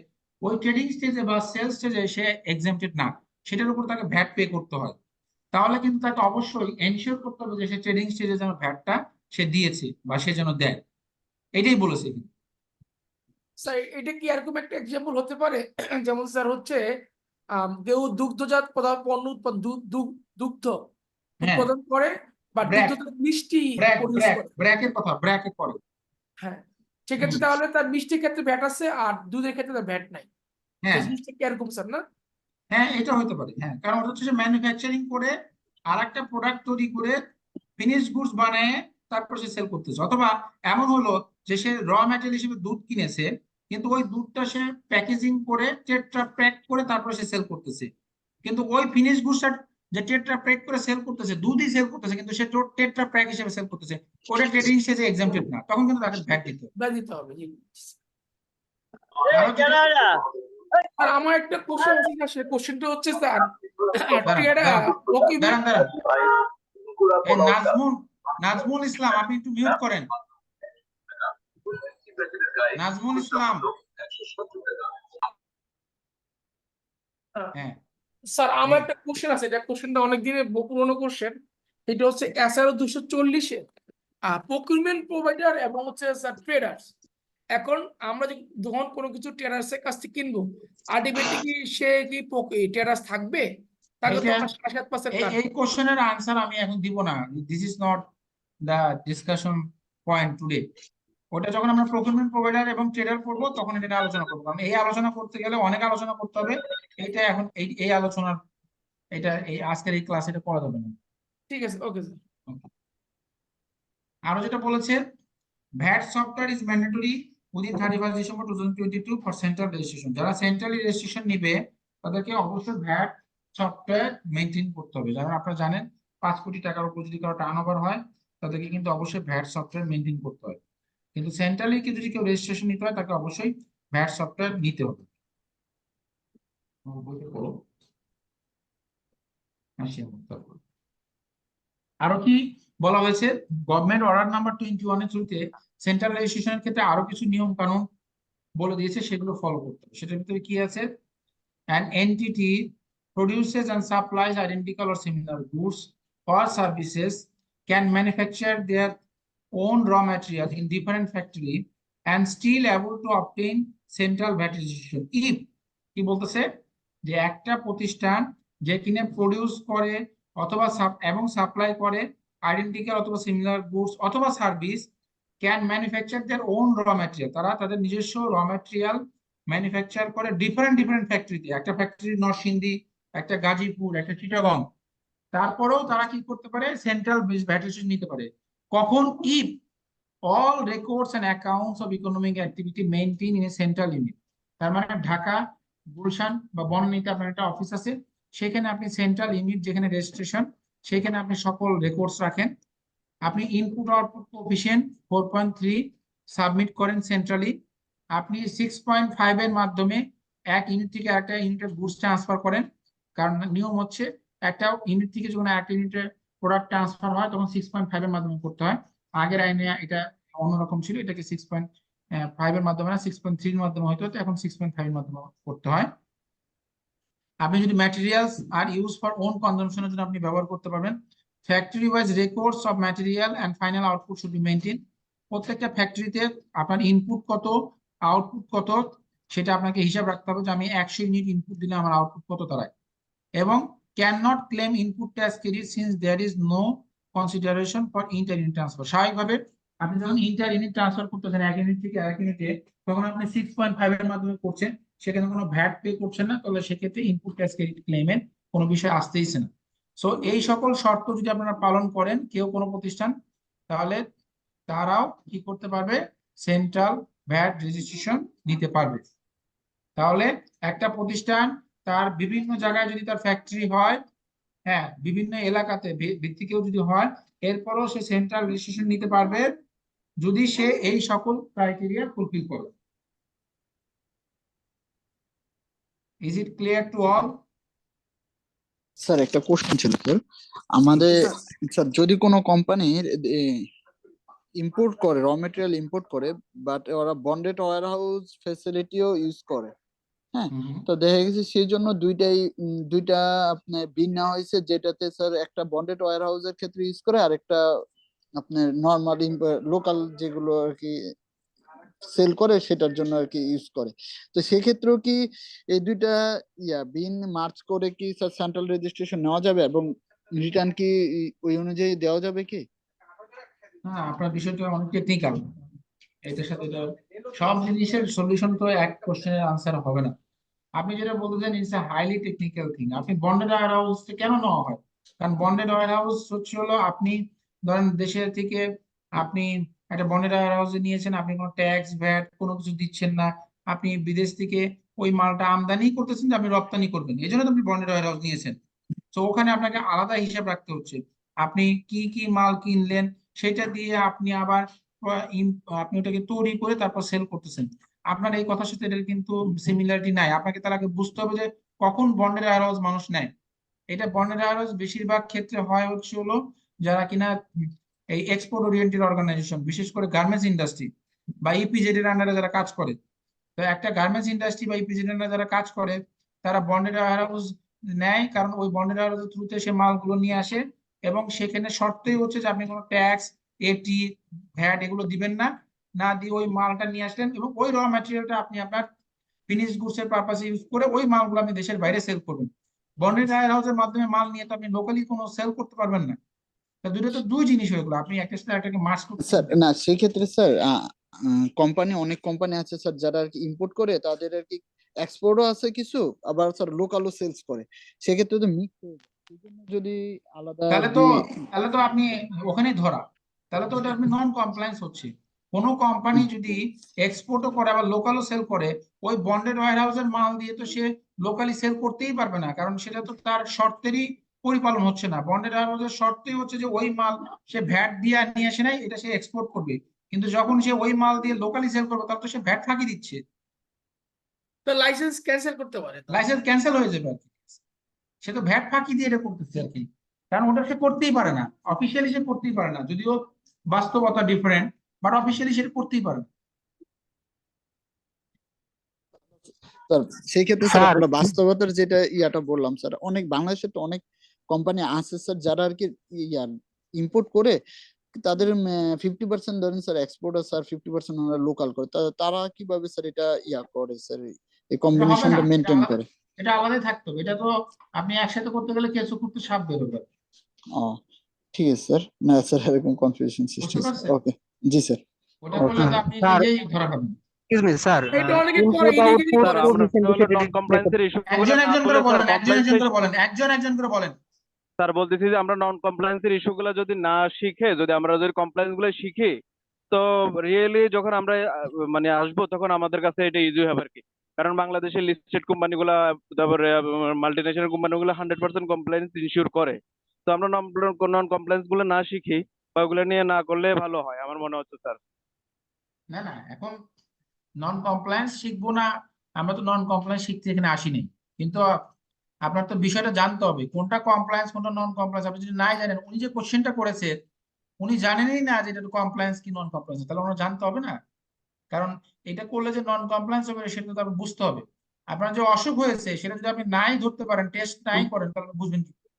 ওই ট্রেডিং স্টেজে বা সেল স্টেজে সে এক্সেম্পটেড না, সেটার উপর তাকে ভ্যাট পে করতে হয়। তাহলে কিন্তু তাকে অবশ্যই এনশিওর করতে হবে যে সে ট্রেডিং স্টেজে যেন ভ্যাটটা সে দিয়েছে বা সে যেন দেয়, এটাই বলেছে। স্যার এটা কি এরকম একটা এক্সাম্পল হতে পারে, যেমন স্যার হচ্ছে কেউ দুগ্ধজাত পণ্য দুগ্ধ হ্যাঁ, উৎপাদন করে বা ব্র্যাক দুগ্ধজাত মিষ্টি প্রডিউস করে, ব্র্যাকের কথা ব্র্যাকে করে। হ্যাঁ, সেক্ষেত্রে তাহলে তার মিষ্টির ক্ষেত্রে ভ্যাট আছে আর দুধের ক্ষেত্রে তার ভ্যাট নাই। হ্যাঁ জিনিসটা কি এরকম স্যার না? হ্যাঁ, এটা হতে পারে। হ্যাঁ, কারণ ওটা হচ্ছে ম্যানুফ্যাকচারিং করে আর একটা প্রোডাক্ট তৈরি করে ফিনিশ গুডস বানায় তারপর সে সেল করতেছে, অথবা এমন হলো যে সে র ম্যাটেরিয়াল হিসেবে দুধ কিনেছে কিন্তু ওই দুধটা সে প্যাকেজিং করে টেট্রা প্যাক করে তারপর সে সেল করতেছে, কিন্তু ওই ফিনিশ গুডসটা যে টেট্রা প্যাক করে সেল করতেছে দুধই সেল করতেছে কিন্তু সে টেট্রা প্যাক হিসেবে সেল করতেছে, ওটা ট্রেডিং স্টেজে এক্সাম্পটেড না, তখন কিন্তু তাকে ভ্যাট দিতে হবে। ভ্যাট দিতে হবে, জি। আরো যেটা- আর আমার একটা কোশ্চেন আছে স্যার, সেই কোশ্চেনটা হচ্ছে স্যার দাঁড়ান দাঁড়ান, এই নাজমুল ইসলাম আপনি একটু মিউট করেন। নাজমুল ইসলাম, হ্যাঁ স্যার আমার একটা কোশ্চেন আছে, এটা কোশ্চেনটা অনেক দিনের পুরনো কোশ্চেন। এটা হচ্ছে SRO 240-এ প্রকিউরমেন্ট প্রোভাইডার এবং হচ্ছে স্যার ট্রেডার্স। এখন আমরা যখন কোনো কিছু ট্রেডার্সের কাছ থেকে কিনবো, আলটিমেটলি কি সে কি ট্রেডার্স থাকবে? তাকে তো আমরা 7.5% এই কোশ্চেনের আনসার আমি এখন দিব না, this is not the discussion point today. ওটা যখন আমরা প্রকিউরমেন্ট প্রোভাইডার এবং ট্রেডার করবো তখন এটা আলোচনা করবো, কারণ এই আলোচনা করতে গেলে অনেক আলোচনা করতে হবে। এইটা এখন এই আলোচনার এই আজকের এই ক্লাস এটা করা যাবে না। ঠিক আছে, ওকে স্যার। আরো যেটা বলেছে, VAT software is mandatory within 31 December 2022 for central registration. যারা সেন্ট্রালি রেজিস্ট্রেশন নিবে তাদেরকে অবশ্যই ভ্যাট সফটওয়্যার মেনটেন করতে হবে। যারা আপনারা জানেন 5 কোটি টাকার উপর যদি কারো টার্ন ওভার হয় তাদেরকে কিন্তু অবশ্যই ভ্যাট সফটওয়্যার মেনটেন করতে হয়, কিন্তু সেন্ট্রালি যদি কেউ রেজিস্ট্রেশন নিতে হয় তাকে অবশ্যই ভ্যাট সফটওয়্যার নিতে হবে। আরো কি বলা হয়েছে, গভর্নমেন্ট অর্ডার নাম্বার 21 এর থ্রুতে সেন্ট্রাল রেজিস্ট্রেশনের ক্ষেত্রে আরো কিছু নিয়ম কানুন বলে দিয়েছে, সেগুলো ফলো করতে হবে। সেটার ভিতরে কি আছে, an entity produces and supplies identical or similar goods or services can manufacture their own raw material in different factory and still able to obtain central VAT registration if, কি বলতেছে, যে একটা প্রতিষ্ঠান যে কিনে প্রডিউস করে অথবা এবং সাপ্লাই করে আইডেন্টিক্যাল অথবা সিমিলার গুডস অথবা service can manufacture their own র ম্যাটেরিয়াল, তারা তাদের নিজস্ব র ম্যাটেরিয়াল ম্যানুফ্যাকচার করে ডিফারেন্ট ফ্যাক্টরিতে, একটা ফ্যাক্টরি নরসিংদী, একটা গাজীপুর, একটা চিটাগং, তারপরেও তারা কি করতে পারে, সেন্ট্রাল ভ্যাট রেজিস্ট্রেশন নিতে পারে। কখন? If all records and accounts of economic activity maintained in a central unit। তার মানে ঢাকা, গুলশান বা বনানীতে আপনার একটা অফিস আছে, সেখানে আপনি সেন্ট্রাল ইউনিট যেখানে রেজিস্ট্রেশন, সেখানে আপনি সকল রেকর্ডস রাখেন। আপনি ইনপুট আউটপুট কোএফিসিয়েন্ট 4.3 সাবমিট করেন সেন্ট্রালি। আপনি 6.5 এর মাধ্যমে এক ইউনিট থেকে আরেকটা ইউনিটের গুডস ট্রান্সফার করেন, কারণ নিয়ম হচ্ছে একটা ইউনিট থেকে যখন একটা ইউনিটের প্রোডাক্ট ট্রান্সফার হয় তখন 6.5 এর মাধ্যমে করতে হয়। আগের আইনে এটা অন্যরকম ছিল, এটাকে 6.5 এর মাধ্যমে না 6.3 এর মাধ্যমে হয়তো, এখন 6.5 এর মাধ্যমে করতে হয়। আপনি যদি ম্যাটেরিয়ালস আর ইউজ ফর ওন কনজাম্পশনের জন্য আপনি ব্যবহার করতে পারবেন। Factory wise records of material and final output should be maintain. প্রত্যেকটা ফ্যাক্টরিতে আপনার ইনপুট কত, আউটপুট কত, সেটা আপনাকে হিসাব রাখতে হবে যে আমি 100 ইউনিট ইনপুট দিলে আমার আউটপুট কত দাঁড়ায়। এবং can not claim input tax credit since there is no consideration for inter unit transfer. স্বাভাবিকভাবে আপনি যখন ইন্টার ইউনিট ট্রান্সফার করতেছেন এক ইউনিট থেকে আরেক ইউনিটে, তখন আপনি 6.5 এর মাধ্যমে করছেন, সেখানে কোনো ভ্যাট পে করছেন না, তাহলে সেক্ষেত্রে ইনপুট ট্যাক্স ক্রেডিট ক্লেমের কোনো বিষয় আসতেইছে না। সো এই সকল শর্ত যদি আপনারা পালন করেন কেউ কোনো প্রতিষ্ঠান, তাহলে তারাও কি করতে পারবে, সেন্ট্রাল ভ্যাট রেজিস্ট্রেশন নিতে পারবে। তাহলে একটা প্রতিষ্ঠান তার বিভিন্ন জায়গায় যদি তার ফ্যাক্টরি হয়, হ্যাঁ বিভিন্ন এলাকাতে ভিত্তিকেও যদি হয়, এরপরও সে সেন্ট্রাল রেজিস্ট্রেশন নিতে পারবে যদি সে এই সকল ক্রাইটেরিয়া ফুলফিল করে। Is it clear to all? Sir একটা কোশ্চেন ছিল স্যার আমাদের। স্যার যদি কোনো কোম্পানির ইম্পোর্ট করে, র মেটেরিয়াল ইম্পোর্ট করে, বাট ওরা বন্ডেড ওয়্যার হাউস ফেসিলিটিও ইউজ করে, হ্যাঁ, তো দেখা গেছে সেই জন্য দুইটা আপনার বিল নেওয়া হয়েছে, যেটাতে স্যার একটা বন্ডেড ওয়্যার হাউসের ক্ষেত্রে ইউজ করে, আর একটা আপনার নর্মাল লোকাল যেগুলো আর কি সেল করে সেটার জন্য আর কি ইউজ করে। তো সেক্ষেত্রেও কি এই দুইটা বিন মার্চ করে কি স্যার সেন্ট্রাল রেজিস্ট্রেশন নেওয়া যাবে এবং রিটার্ন কি ওই অনুযায়ী দেওয়া যাবে কি? হ্যাঁ, আপনার বিষয়টা অনেক টেকনিক্যাল, এটার সাথে এটা সব জিনিসের সলিউশন তো এক কোশ্চেনের আনসার হবে না। আপনি যেটা বলতে চান it's a highly technical thing. আপনি বন্ডেড ওয়্যার হাউস কেন নেওয়া হয়? কারণ বন্ডেড ওয়্যার হাউস হলো আপনি ধরেন দেশের থেকে আপনি একটা বন্ডেড ওয়্যার হাউসে নিয়েছেন, আপনি কোনো ট্যাক্স ভ্যাট কোনো কিছু দিচ্ছেন না, আপনি বিদেশ থেকে ওই মালটা আমদানি করতেছেন যে আপনি রপ্তানি করবেন, এই জন্য তো আপনি বন্ডেড ওয়্যার হাউস নিয়েছেন। তো ওখানে আপনাকে আলাদা হিসাব রাখতে হচ্ছে, আপনি কি কি মাল কিনলেন সেটা দিয়ে আপনি আবার আপনি ওটাকে তৈরি করে তারপর সেল করতেছেন। আপনার এই কথার সাথে এটার কিন্তু সিমিলারিটি নাই। আপনাকে তার আগে বুঝতে হবে যে কখন বন্ডেড ওয়্যার হাউস মানুষ নেয়। এটা বন্ডেড ওয়্যার হাউস বেশিরভাগ ক্ষেত্রে হয় হলো যারা কিনা এই এক্সপোর্ট ওরিয়েন্টেড অর্গানাইজেশন, বিশেষ করে গার্মেন্টস ইন্ডাস্ট্রি বা ইপিজেড এর আন্ডারে যারা কাজ করে। তো একটা গার্মেন্টস ইন্ডাস্ট্রি বা ইপিজেড এর আন্ডারে যারা কাজ করে তারা বন্ডেড ওয়্যার হাউস নেয়, কারণ ওই বন্ডেড ওয়্যার হাউসের থ্রুতে সে মালগুলো নিয়ে আসে এবং সেখানে শর্তই হচ্ছে যে আপনি কোনো ট্যাক্স, এটি, ভ্যাট এগুলো দিবেন না, না দিয়ে ওই মালটা নিয়ে আসলেন এবং ওই র ম্যাটেরিয়ালটা আপনি আপনার ফিনিশ গুডস এর পারপাসে ইউজ করে ওই মালগুলো আপনি দেশের বাইরে সেল করবেন। বন্ডেড ওয়্যার হাউসের মাধ্যমে মাল নিয়ে তো আপনি লোকালি কোনো সেল করতে পারবেন না। তা দুটো তো দুই জিনিস হয়ে গেলো, আপনি একটা সাথে একটাকে মার্জ করতে স্যার না, সেক্ষেত্রে স্যার অনেক কোম্পানি আছে স্যার যারা আর কি ইম্পোর্ট করে, তাদের আর কি এক্সপোর্টও আছে কিছু, আবার স্যার লোকালও সেলস করে, সেক্ষেত্রে তো মিক্স হয়ে যায়। সেজন্য যদি আলাদা তাহলে তো আপনি ওখানেই ধরা, তাহলে তো ওটা আপনি নন কমপ্লায়েন্স হচ্ছে। কোনো কোম্পানি যদি এক্সপোর্টও করে আবার লোকালও সেল করে, ওই বন্ডেড ওয়্যার হাউসের মাল দিয়ে তো সে লোকালি সেল করতেই পারবে না, কারণ সেটা তো তার শর্তেরই পরিপালন হচ্ছে না। বন্ডেড ওয়্যার হাউসের শর্তই হচ্ছে যে ওই মাল সে ভ্যাট দিয়ে নিয়ে আসে নাই, এটা সে এক্সপোর্ট করবে, কিন্তু যখন সে ওই মাল দিয়ে লোকালি সেল করবে তখন তো সে ভ্যাট ফাঁকি দিচ্ছে, তো লাইসেন্স ক্যান্সেল করতে পারে। লাইসেন্স ক্যান্সেল হয়ে যাবে আর কি। সে তো ভ্যাট ফাঁকি দিয়ে এটা করতেছে আর কি, কারণ ওটা সে করতেই পারে না, অফিসিয়ালি সে করতেই পারে না, যদিও বাস্তবতা ডিফারেন্ট, বাট অফিসিয়ালি সেটা করতেই পারে না। স্যার সেই ক্ষেত্রে স্যার স্যার আমরা বাস্তবতার যেটা বললাম স্যার, অনেক বাংলাদেশে তো অনেক কোম্পানি আছে স্যার যারা আর কি ইম্পোর্ট করে, তাদের 50% ধরেন স্যার এক্সপোর্ট আর স্যার 50% ওরা লোকাল করে, তারা কিভাবে স্যার এটা করে স্যার, এই এটা হবে কম্বিনেশনটা না, মেনটেন করে? এটা আলাদাই থাকতে হবে। এটা তো আপনি একসাথে করতে গেলে কেঁচো করতে সাপ বেরোবে। ও ঠিক আছে স্যার, না স্যার এরকম কনফিউশন সৃষ্টি বুঝতে হচ্ছে। পারছেন? ওকে জি স্যার। ওটা করলে তো আপনি স্যার নিজেই ধরা খাবেন। এক্সকিউজ মি স্যার, এটা অনেকে ইনপুট করে, ইলিগালি আউটপুট করে। কোএফিসিয়েন্ট বিষয়টা নন কমপ্লায়েন্সের ইস্যু একজন একজন করে বলেন, একজন একজন করে বলেন, একজন একজন করে বলেন। স্যার বলতেছি যে আমরা নন কমপ্লায়েন্সের ইস্যুগুলো যদি না শিখে, যদি আমরা যদি কমপ্লায়েন্স গুলো শিখি, তো রিয়েলি যখন আমরা মানে আসবো তখন আমাদের কাছে এটা ইজি হবে আর কি। কারণ বাংলাদেশের লিস্টেড কোম্পানিগুলা, তারপরে মাল্টিনেশনাল কোম্পানিগুলো 100% কমপ্লায়েন্স ইনশিওর করে। তো আমরা নন কমপ্লায়েন্স গুলো না শিখি বা ওগুলো নিয়ে না করলে ভালো হয় আমার মনে হচ্ছে স্যার। না না, এখন নন কমপ্লায়েন্স শিখবো না, আমরা তো নন কমপ্লায়েন্স শিখতে এখানে আসিনি, কিন্তু আপনার তো বিষয়টা জানতে হবে কোনটা কমপ্লায়েন্স কোনটা নন কমপ্লায়েন্স। আপনি যদি নাই জানেন, উনি যে কোশ্চেনটা করেছে উনি জানেনই না যে এটা কমপ্লায়েন্স কি নন কমপ্লায়েন্স, তাহলে ওনার জানতে হবে না। কারণ এটা করলে যে নন কমপ্লায়েন্স হবে সেটা তো আপনার বুঝতে হবে। আপনার যে অসুখ হয়েছে সেটা যদি আপনি নাই ধরতে পারেন, টেস্ট নাই করেন, তাহলে বুঝবেন কি করে?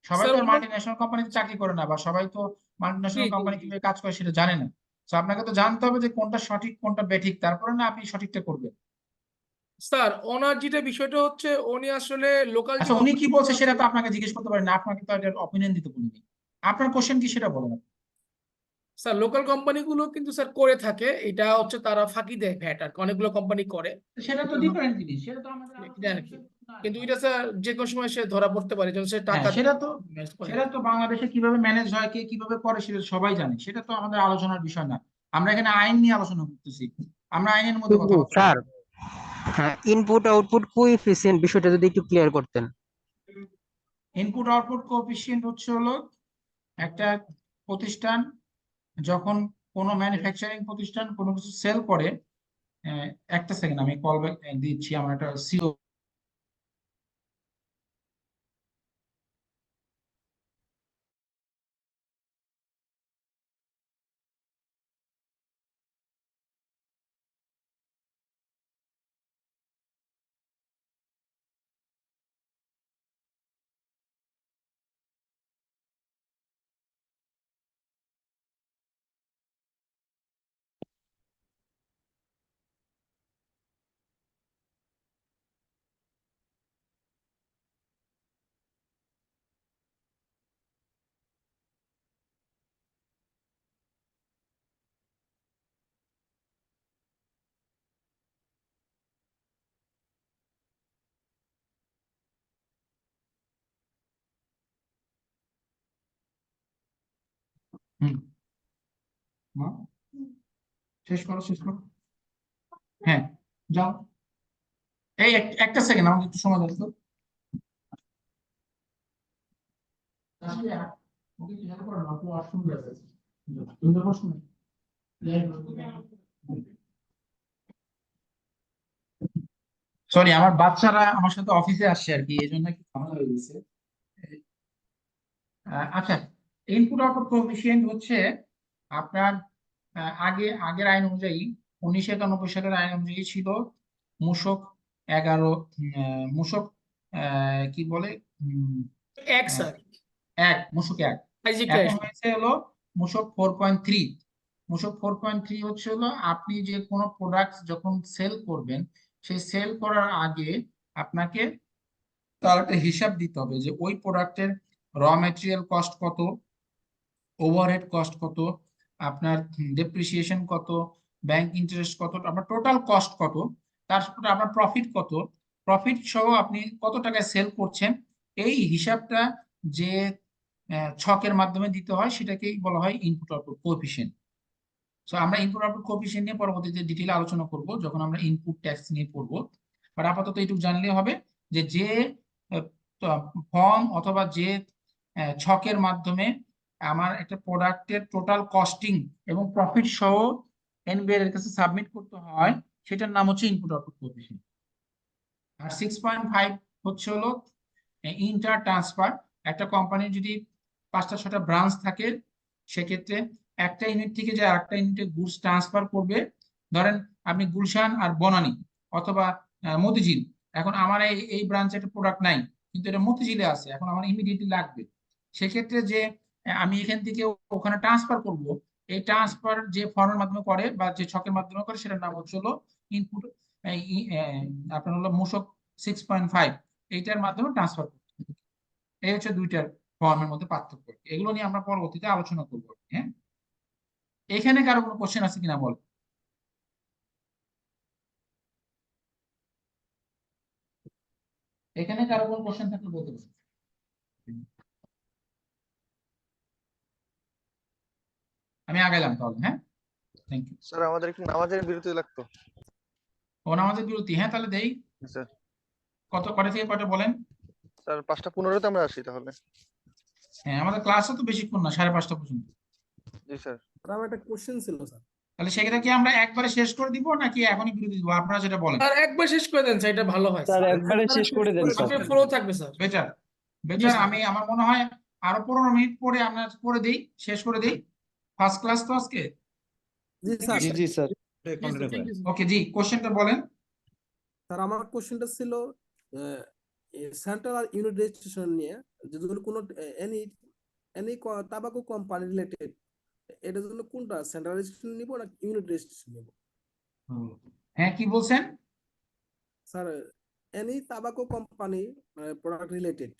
সবাই স্যার তো ওনার মাল্টি ন্যাশনাল কোম্পানিতে চাকরি করে না, বা সবাই তো মাল্টি জি ন্যাশনাল জি কোম্পানি জি কিভাবে কাজ করে সেটা জানে না। তো আপনাকে তো জানতে হবে যে কোনটা সঠিক কোনটা বেঠিক, তারপরে না আপনি সঠিকটা করবেন। স্যার ওনার যেটা বিষয়টা হচ্ছে উনি আসলে লোকাল যে আচ্ছা, উনি কি কোম্পানিগুলো বলছে আছে, সেটা তো আপনাকে জিজ্ঞেস করতে পারেন না, আপনাকে তো এটার অপিনিয়ন দিতে বলিনি। আপনার কোশ্চেন কি সেটা বলেন। স্যার লোকাল কোম্পানিগুলো কিন্তু স্যার করে থাকে, এটা হচ্ছে তারা ফাঁকি দেয় ভ্যাট আর কি, অনেকগুলো কোম্পানি করে। সেটা তো এটা ডিফারেন্ট জিনিস, সেটা তো আমাদের এটা আলোচনার আর কি। বিষয় না। কিন্তু এটা স্যার যে কোনো সময় সে ধরা পড়তে পারে, যখন সে হ্যাঁ, টাকা সেটা তো invest করে। সেটা তো বাংলাদেশে কিভাবে ম্যানেজ হয়, কে কিভাবে করে সেটা সবাই জানে, সেটা তো আমাদের আলোচনার বিষয় না। আমরা এখানে আইন নিয়ে আলোচনা করতেছি, আমরা আইনের মধ্যে কথাবার্তা স্যার, বলবো। হ্যাঁ, ইনপুট আউটপুট কোএফিসিয়েন্ট বিষয়টা যদি একটু ক্লিয়ার করতেন। ইনপুট আউটপুট কোএফিসিয়েন্ট হচ্ছে হলো একটা প্রতিষ্ঠান যখন কোনো ম্যানুফ্যাকচারিং প্রতিষ্ঠান কোনো কিছু সেল করে, আহ, একটা সেকেন্ড আমি কল ব্যাক দিচ্ছি, আমার একটা সিও। হুম, নাও, শেষ করো শেষ করো। হ্যাঁ, যাও। এই একটা সেকেন্ড আমাকে একটু সময় দাও তো। আসলে ওকে একটু help করো না, একটু washroom যাবে। তুমি তো washroom এ। সরি, আমার বাচ্চারা আমার সাথে অফিসে আসছে আর কি, এই জন্য একটু ঝামেলা হয়ে গেছে। আচ্ছা, ইনপুট আউটপুট কোএফিসিয়েন্ট হচ্ছে আপনার আগের আইন অনুযায়ী 1991 সালের আইন অনুযায়ী ছিল মূসক 11, মূসক কি বলে, এক আহ, স্যার, মূসক এক। আইজিক এখন রাইট। হয়েছে হলো মূসক 4.3। মূসক 4.3 হচ্ছে হলো আপনি যে কোনো প্রোডাক্ট যখন সেল করবেন, সেই সেল করার আগে আপনাকে তার একটা হিসাব দিতে হবে যে ওই প্রোডাক্টের র মেটেরিয়াল কস্ট কত, ওভারহেড কস্ট কত, আপনার ডেপ্রিসিয়েশন কত, ব্যাংক ইন্টারেস্ট কত, আপনার টোটাল কস্ট কত, তার সাথে আপনার প্রফিট কত, প্রফিট সহ আপনি কত টাকায় সেল করছেন, এই হিসাবটা যে ছকের মাধ্যমে দিতে হয় সেটাকেই বলা হয় ইনপুট আউটপুট কোএফিসিয়েন্ট। সো আমরা ইনপুট আউটপুট কোএফিসিয়েন্ট নিয়ে পরবর্তীতে ডিটেইলে আলোচনা করব যখন আমরা ইনপুট ট্যাক্স নিয়ে পড়বো। বাট আপাতত এইটুকু জানলে হবে যে যে ফর্ম অথবা যে ছকের মাধ্যমে আমার একটা প্রোডাক্টের টোটাল কস্টিং এবং প্রফিট সহ এনবিআর এর কাছে সাবমিট করতে হয়, সেটার নাম হচ্ছে ইনপুট আউটপুট কোএফিসিয়েন্ট। আর 6.5 হচ্ছে হলো ইন্টার ট্রান্সফার। একটা কোম্পানির যদি 5টা 6টা ব্রাঞ্চ থাকে, সেক্ষেত্রে একটা ইউনিট থেকে যে আরেকটা ইউনিটে গুডস ট্রান্সফার করবে। ধরেন আপনি গুলশান আর বনানী অথবা মতিঝিল, এখন আমার এই এই ব্রাঞ্চে একটা প্রোডাক্ট নাই কিন্তু এটা মতিঝিলে আছে, এখন আমার ইমিডিয়েটলি লাগবে। সেক্ষেত্রে যে আমি এখান থেকে ওখানে ট্রান্সফার করব, এই ট্রান্সফার যে ফর্মের মাধ্যমে করে বা যে ছকের মাধ্যমে করে সেটার নাম হচ্ছে হলো ইনপুট, আপনার হলো মূসক 6.5, এইটার মাধ্যমে ট্রান্সফার করতে হবে। এই হচ্ছে দুইটার ফর্মের মধ্যে পার্থক্য, এগুলো নিয়ে আমরা পরবর্তীতে আলোচনা করবো। হ্যাঁ, এখানে কারো কোনো কোশ্চেন আছে কিনা বল। এখানে কারো কোনো কোশ্চেন থাকলে বলতে পারো। আমি আগাইলাম তাহলে, হ্যাঁ, থ্যাংক ইউ। স্যার আমাদের একটু নামাজের বিরতি লাগতো। ও আমাদের বিরতি, হ্যাঁ তাহলে দেই। স্যার কটা থেকে কটা বলেন? স্যার 5:15 আমরা আসি তাহলে। হ্যাঁ, আমাদের ক্লাসও তো বেশিক্ষণ না, 5:30 পর্যন্ত। জি স্যার। আমার একটা কোশ্চেন ছিল স্যার। তাহলে সেক্ষেত্রে কি আমরা একবারে শেষ করে দিব নাকি এখনই বিরতি দিব, আপনারা যেটা বলেন। আর একবার শেষ করে দেন স্যার, এটা ভালো হয় স্যার স্যার। একবারে শেষ করে দেন স্যার। আপনার ফ্লো থাকবে স্যার। বেটার জি স্যার। আমি আমার মনে হয় আরো 15 মিনিট পরে আমরা করে দেই, শেষ করে দেই। ফার্স্ট ক্লাস তো আজকে। জি স্যার। জি জি স্যার। ওকে জি, কোশ্চেনটা বলেন। স্যার আমার কোশ্চেনটা ছিল সেন্ট্রাল আর ইউনিট রেজিস্ট্রেশন নিয়ে, যদি কোনো এনি এনি তাবাকু কোম্পানি রিলেটেড, এটার জন্য কোনটা সেন্ট্রাল রেজিস্ট্রেশন নিব না ইউনিট রেজিস্ট্রেশন নিব? হ্যাঁ কি বলছেন? স্যার এনি তাবাকু কোম্পানি প্রোডাক্ট রিলেটেড,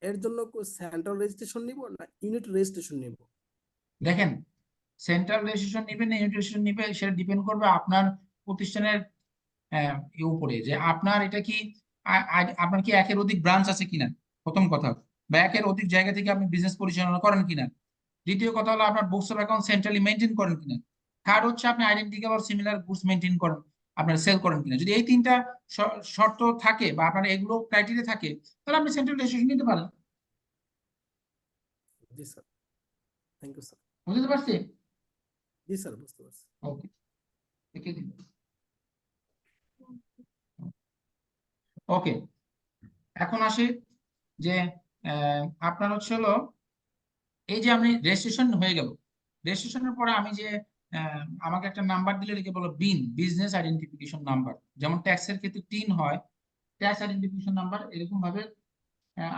এর জন্য সেন্ট্রাল রেজিস্ট্রেশন নিব না ইউনিট রেজিস্ট্রেশন নিব? দেখেন, সেন্ট্রাল রেজিস্ট্রেশন নিবেন না ইউনিট রেজিস্ট্রেশন নিবে, সেটা ডিপেন্ড করবে আপনার প্রতিষ্ঠানের উপরে, যে আপনার এটা কি আপনার কি একের অধিক ব্রাঞ্চ আছে কিনা, প্রথম কথা, বা একের অধিক জায়গা থেকে আপনি বিজনেস পরিচালনা করেন কিনা। দ্বিতীয় কথা হলো আপনার books of account centrally maintain করেন কিনা। থার্ড হচ্ছে আপনি identical are similar goods maintain করেন, আপনার সেল করেন কিনা। যদি এই তিনটা শর্ত থাকে বা আপনার এগুলো ক্রাইটেরিয়া থাকে, তাহলে আপনি সেন্ট্রাল রেজিস্ট্রেশন নিতে পারেন। জি স্যার, থ্যাংক ইউ স্যার। বুঝতে পারছি? জি স্যার, বুঝতে পারছি। ওকে, ওকে, এখন আসি যে আপনার হচ্ছে হলো এই যে আমি রেজিস্ট্রেশন হয়ে গেল, রেজিস্ট্রেশনের পরে আমি যে আমাকে একটা নাম্বার দিলে লিখে বলো বিন, বিজনেস আইডেন্টিফিকেশন নাম্বার। যেমন ট্যাক্সের ক্ষেত্রে টিন হয়, ট্যাক্স আইডেন্টিফিকেশন নাম্বার, এরকম ভাবে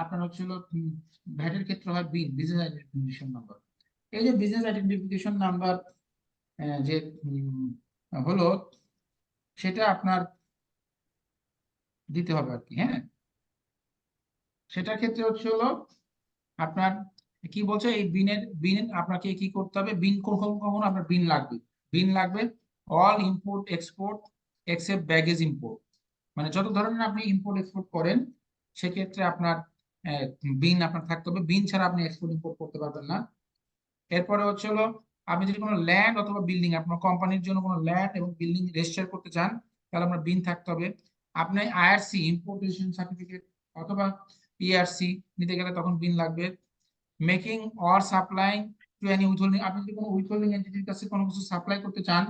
আপনার হচ্ছে হলো ভ্যাটের ক্ষেত্রে হয় বিন, বিজনেস আইডেন্টিফিকেশন নাম্বার। এই যে বিজনেস আইডেন্টিফিকেশন নাম্বার যে হলো, সেটা আপনার দিতে হবে আর কি, হ্যাঁ। সেটার ক্ষেত্রে হচ্ছে হলো আপনার কি বলছে, এই বিন আপনাকে কি করতে হবে, বিন কখন আপনার বিন লাগবে, বিন লাগবে all import export except baggage import, মানে যত ধরনের আপনি ইম্পোর্ট এক্সপোর্ট করেন সেক্ষেত্রে আপনার বিন আপনার থাকতে হবে, বিন ছাড়া আপনি এক্সপোর্ট ইম্পোর্ট করতে পারবেন না। এরপরে হচ্ছে হলো আপনি যদি কোনো ল্যান্ড অথবা বিল্ডিং, আপনার কোম্পানির জন্য কোনো ল্যান্ড এবং বিল্ডিং রেজিস্টার করতে চান, তাহলে আপনার বিন থাকতে হবে। আপনি আইআরসি ইম্পোর্টেশন সার্টিফিকেট অথবা ইআরসি নিতে গেলে তখন বিন লাগবে। Making or supplying to any withholding, আপনি যদি কোনো উইথহোল্ডিং এন্টিটির কাছে কোনো কিছু সাপ্লাই করতে চান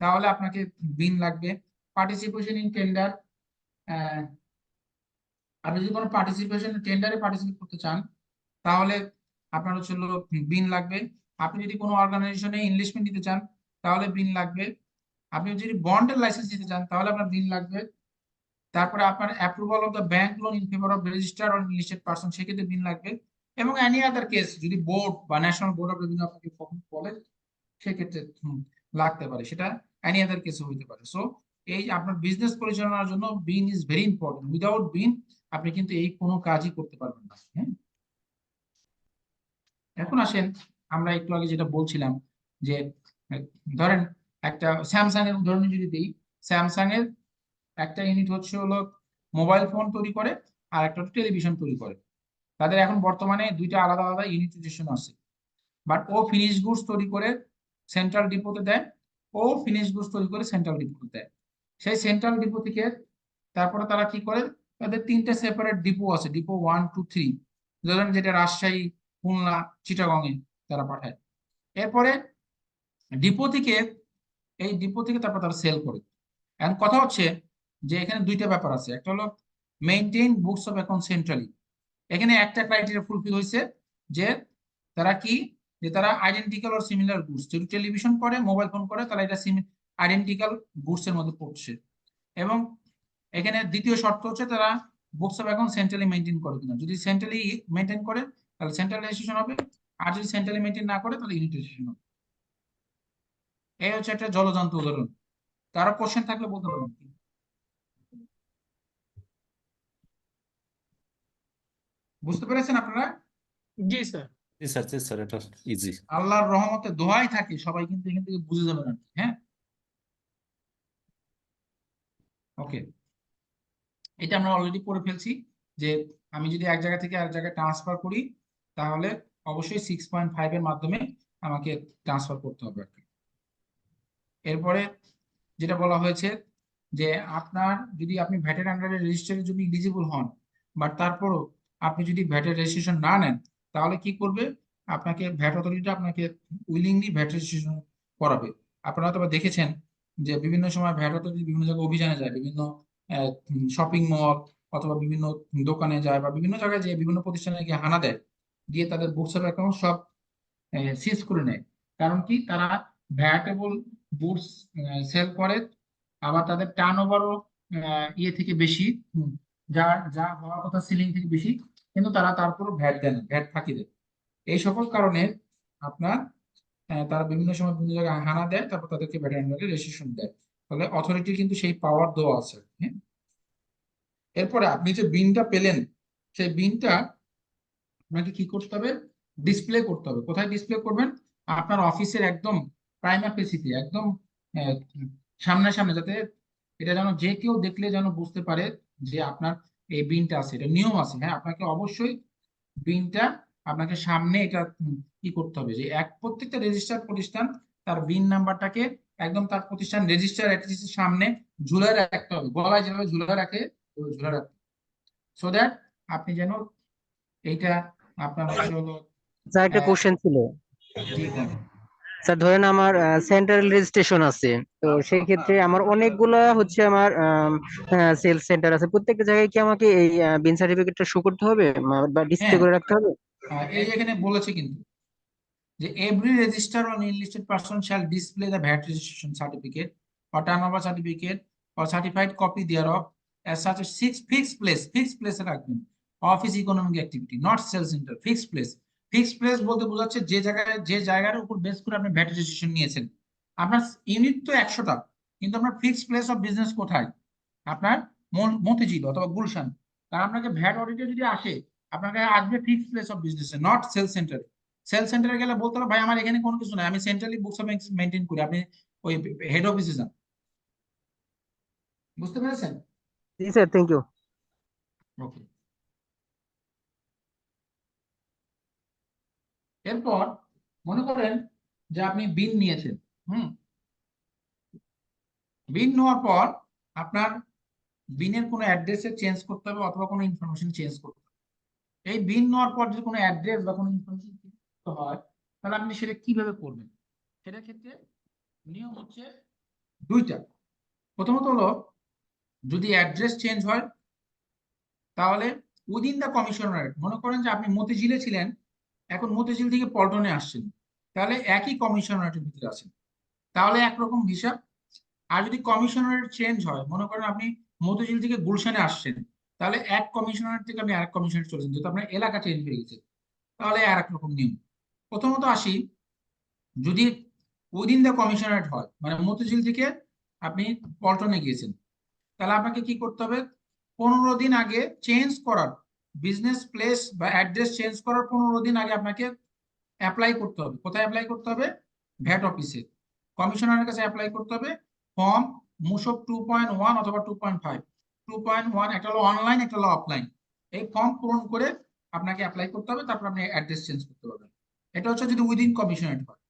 তাহলে আপনাকে বিন লাগবে। পার্টিসিপেশন ইন টেন্ডার, আপনি যদি কোনো টেন্ডারে পার্টিসিপেট করতে চান তাহলে আপনার হচ্ছে বিন লাগবে। আপনি যদি কোনো অর্গানাইজেশনে ইনভেস্টমেন্ট নিতে চান তাহলে বিন লাগবে। আপনি যদি বন্ডের লাইসেন্স নিতে চান তাহলে আপনার বিন লাগবে। তারপরে আপনার approval of the bank loan in favour of registered or listed person, সেক্ষেত্রে বিন লাগবে। এবং এনি আদার কেস, যদি বোর্ড বা ন্যাশনাল বোর্ড অফ রেভিনিউ আপনাকে বলে সেক্ষেত্রে লাগতে পারে, সেটা এনি আদার কেসও হইতে পারে। সো এই আপনার বিজনেস পরিচালনার জন্য been is very important. Without বিন আপনি কিন্তু এই কোনো কাজই করতে পারবেন না, হ্যাঁ। এখন আসেন, আমরা একটু আগে যেটা বলছিলাম যে ধরেন একটা স্যামসাং এর উদাহরণ যদি দিই, স্যামসাং এর একটা ইউনিট হচ্ছে হলো মোবাইল ফোন তৈরি করে আর একটা টেলিভিশন তৈরি করে। তাদের এখন বর্তমানে দুইটা আলাদা আলাদা ইউনিট রেজিস্ট্রেশন আছে। বাট ও ফিনিশ গুডস তৈরি করে সেন্ট্রাল ডিপোতে দেয়, ও ফিনিশ গুডস তৈরি করে সেন্ট্রাল ডিপোতে দেয়। সেই সেন্ট্রাল ডিপো থেকে তারপরে তারা কি করে, তাদের তিনটা সেপারেট ডিপো আছে, ডিপো 1, 2, 3, ধরেন যেটা রাজশাহী, খুলনা, চিটাগং-এ তারা পাঠায়। এরপরে ডিপো থেকে তারপর তারা সেল করে। এখন কথা হচ্ছে যে এখানে দুইটা ব্যাপার আছে, একটা হলো maintain books of account centrally. এখানে একটা ক্রাইটেরিয়া ফুলফিল হয়েছে যে তারা কি, যে তারা আইডেন্টিক্যাল অর সিমিলার গুডস, যদি টেলিভিশন করে মোবাইল ফোন করে তাহলে এটা আইডেন্টিক্যাল গুডস এর মধ্যে পড়ছে। এবং এখানে দ্বিতীয় শর্ত হচ্ছে তারা books of account centrally maintain করে কিনা। যদি সেন্ট্রালি মেইনটেইন করে তাহলে সেন্ট্রাল রেজিস্ট্রেশন হবে, আর যদি সেন্ট্রালি মেইনটেইন না করে তাহলে ইউনিট রেজিস্ট্রেশন হবে। এই হচ্ছে একটা জলজান্ত উদাহরণ। কারো কোশ্চেন থাকলে বলতে পারেন। বুঝতে পেরেছেন আপনারা? জি স্যার। জি স্যার, জি স্যার, এটা ইজি। আল্লাহর রহমতে দোহাই থাকে সবাই কিন্তু এখান থেকে বুঝে যাবেন আর কি, হ্যাঁ। ওকে, এটা আমরা অলরেডি পড়ে ফেলছি যে আমি যদি এক জায়গা থেকে আরেক জায়গায় ট্রান্সফার করি তাহলে অবশ্যই 6.5 এর মাধ্যমে আমাকে ট্রান্সফার করতে হবে আর কি। এরপরে যেটা বলা হয়েছে যে আপনার যদি আপনি ভ্যাটের আন্ডারে রেজিস্টারের জন্য এলিজিবল হন, বাট তারপরও আপনি যদি ভ্যাটের রেজিস্ট্রেশন না নেন, তাহলে কি করবে, আপনাকে ভ্যাট অথরিটি আপনাকে উইলিংলি ভ্যাট রেজিস্ট্রেশন করাবে। আপনারা হয়তো বা দেখেছেন যে বিভিন্ন সময় ভ্যাট অথরিটি বিভিন্ন জায়গায় অভিযানে যায়, বিভিন্ন শপিং মল অথবা বিভিন্ন দোকানে যায় বা বিভিন্ন জায়গায় যে বিভিন্ন প্রতিষ্ঠানে গিয়ে হানা দেয়, দিয়ে তাদের বুকস অফ অ্যাকাউন্ট সব সিজ করে নেয়। কারণ কি, তারা ভ্যাটেবল গুডস সেল করে, আবার তাদের টার্ন ওভারও ইয়ে থেকে বেশি, যা যা হওয়ার কথা সিলিং থেকে বেশি, কিন্তু তারা তারপরও ভ্যাট দেন, ভ্যাট ফাঁকি দেয়। এই সকল কারণে আপনার তারা বিভিন্ন সময় বিভিন্ন জায়গায় হানা দেয়, তারপর তাদেরকে ভ্যাটের আন্ডারে রেজিস্ট্রেশন দেয়। তাহলে অথরিটির কিন্তু সেই পাওয়ার দেওয়া আছে, হ্যাঁ। এরপরে আপনি যে বিনটা পেলেন, সেই বিনটা আপনাকে কি করতে হবে, ডিসপ্লে করতে হবে। কোথায় ডিসপ্লে করবেন, আপনার অফিসের একদম প্রাইমা ফেসিতে, একদম সামনাসামনি, যাতে এটা যেন যে কেউ দেখলে যেন বুঝতে পারে যে আপনার এই বিনটা আছে। এটা নিয়ম আছে, হ্যাঁ, আপনাকে অবশ্যই বিনটা আপনাকে সামনে এটা কি করতে হবে, যে প্রত্যেকটা রেজিস্টার্ড প্রতিষ্ঠান তার বিন নাম্বারটাকে একদম তার প্রতিষ্ঠান রেজিস্টার অ্যাট্রিসের সামনে ঝুলে রাখতে হবে, গলায় যেভাবে ঝুলে রাখে ঝুলে রাখতে, সো দ্যাট আপনি যেন এইটা আপনার হচ্ছে হলো। স্যার একটা কোশ্চেন ছিল। জি, কোন? স্যার ধরেন আমার সেন্ট্রাল রেজিস্ট্রেশন আছে, তো সেই ক্ষেত্রে আমার অনেকগুলা হচ্ছে আমার সেলস সেন্টার আছে, প্রত্যেকটা জায়গায় কি আমাকে এই বিন সার্টিফিকেটটা শো করতে হবে বা ডিসপ্লে হ্যাঁ, করে রাখতে হবে? এই যে এখানে বলেছে কিন্তু যে every register on enlisted person shall display the VAT registration certificate or turnover certificate or certified copy thereof as such a fixed place রাখবেন, office economic activity, not sale centre. Fixed place বলতে বোঝাচ্ছে যে জায়গার উপর base করে আপনি VAT registration নিয়েছেন। আপনার ইউনিট তো 100টা, কিন্তু আপনার ফিক্সড প্লেস অফ বিজনেস কোথায়, আপনার মতিঝিল অথবা গুলশান। কারণ আপনাকে ভ্যাট অডিটে যদি আসে, আপনাকে আসবে fixed place of business, not sale centre. Sale সেন্টারে গেলে বলতে হবে ভাই আমার এখানে কোনো কিছু নাই, আমি সেন্ট্রালি বুকস অফ মেনটেন করি, আপনি ওই হেড অফিসে যান। বুঝতে পেরেছেন? জি স্যার, থ্যাংক ইউ। ওকে। এরপর মনে করেন যে আপনি বিন নিয়েছেন, বিন নেওয়ার পর আপনার বিনের কোনো অ্যাড্রেসে চেঞ্জ করতে হবে অথবা কোনো ইনফরমেশন চেঞ্জ করতে হবে। এই বিন নেওয়ার পর যদি কোনো অ্যাড্রেস বা কোনো ইনফরমেশন চেঞ্জ করতে হয়, তাহলে আপনি সেটা কিভাবে করবেন? সেটার ক্ষেত্রে নিয়ম হচ্ছে দুইটা। প্রথমত হলো, যদি অ্যাড্রেস চেঞ্জ হয় তাহলে উইদিন দ্য কমিশনারেট, মনে করেন যে আপনি মতিঝিলে ছিলেন, এখন মতিঝিল থেকে পল্টনে আসছেন, তাহলে একই কমিশনারেটের ভিতরে আছেন, তাহলে একরকম হিসাব। আর যদি কমিশনারেট চেঞ্জ হয়, মনে করেন আপনি মতিঝিল থেকে গুলশানে আসছেন, তাহলে এক কমিশনারেট থেকে আপনি আরেক কমিশনারেট চলেছেন, যেহেতু আপনার এলাকা চেঞ্জ হয়ে গেছে, তাহলে আর এক রকম নিয়ম। প্রথমত আসি, যদি উইদিন দ্য কমিশনারেট হয়, মানে মতিঝিল থেকে আপনি পল্টনে গিয়েছেন, তাহলে আপনাকে কি করতে হবে, 15 দিন আগে চেঞ্জ করার, বিজনেস প্লেস বা অ্যাড্রেস চেঞ্জ করার 15 দিন আগে আপনাকে অ্যাপ্লাই করতে হবে। কোথায় অ্যাপ্লাই করতে হবে? ভ্যাট অফিসে কমিশনারের কাছে অ্যাপ্লাই করতে হবে। ফর্ম মুসব 2.1 অথবা 2.5। 2.1 একটা হলো অনলাইন, একটা হলো অফলাইন। এই ফর্ম পূরণ করে আপনাকে অ্যাপ্লাই করতে হবে, তারপর আপনি অ্যাড্রেস চেঞ্জ করতে পারবেন। এটা হচ্ছে যদি উইদিন কমিশনারেট হয়।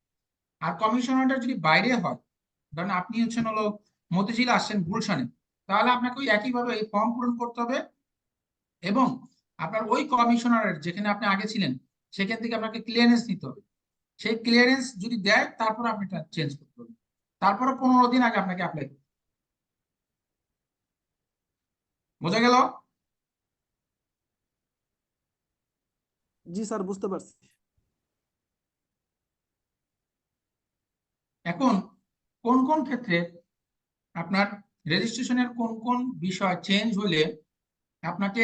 আর কমিশনারেট যদি বাইরে হয়, ধরেন আপনি হচ্ছেন হলো মতিঝিল আসছেন গুলশানে, তাহলে আপনাকে ওই একইভাবে এই ফর্ম পূরণ করতে হবে, এবং আপনার ওই কমিশনারের যেখানে আপনি আগে ছিলেন সেখান থেকে আপনাকে ক্লিয়ারেন্স নিতে হবে। সেই ক্লিয়ারেন্স যদি দেয়, তারপর আপনি এটা চেঞ্জ করতে হবে, তারপরে 15 দিন আগে আপনাকে অ্যাপ্লাই করতে হবে। বোঝা গেল? জি স্যার, বুঝতে পারছি। এখন কোন কোন ক্ষেত্রে আপনার রেজিস্ট্রেশনের কোন কোন বিষয় চেঞ্জ হলে আপনাকে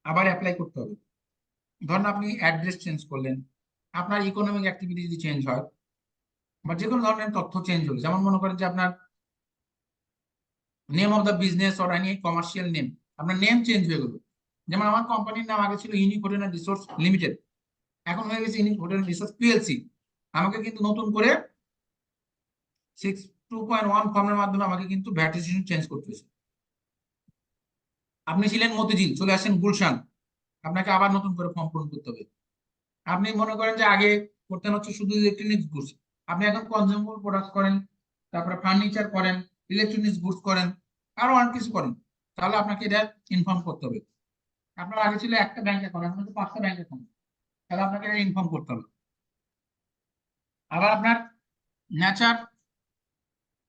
আবার অ্যাপ্লাই করতে হবে? ধরুন আপনি অ্যাড্রেস চেঞ্জ করলেন, আপনার ইকোনমিক অ্যাক্টিভিটি যদি চেঞ্জ হয়, বা যে কোনো ধরনের তথ্য চেঞ্জ হলো, যেমন মনে করেন যে আপনার name of the business or any commercial name, আপনার নেম চেঞ্জ হয়ে গেল। যেমন আমার কোম্পানির নাম আগে ছিল unique hotel and resource limited, এখন হয়ে গেছে unique hotel and resource PLC. আমাকে কিন্তু নতুন করে 2.1 ফর্মের মাধ্যমে আমাকে কিন্তু ভ্যাট রেজিস্ট্রেশন চেঞ্জ করতে হয়েছে। আপনি ছিলেন মতিঝিল, চলে আসেন গুলশান, আপনাকে আবার নতুন করে ফর্ম পূরণ করতে হবে। আপনি মনে করেন যে আগে করতেন হচ্ছে শুধু ইলেকট্রনিক্স গুডস, আপনি এখন কনজিউমার প্রোডাক্ট করেন, তারপরে ফার্নিচার করেন, ইলেকট্রনিক্স গুডস করেন, আরো অনেক কিছু করেন, তাহলে আপনাকে এটা ইনফর্ম করতে হবে। আপনার আগে ছিল একটা ব্যাংক অ্যাকাউন্ট, এখন হচ্ছে 5টা ব্যাংক অ্যাকাউন্ট, তাহলে আপনাকে এটা ইনফর্ম করতে হবে। আবার আপনার nature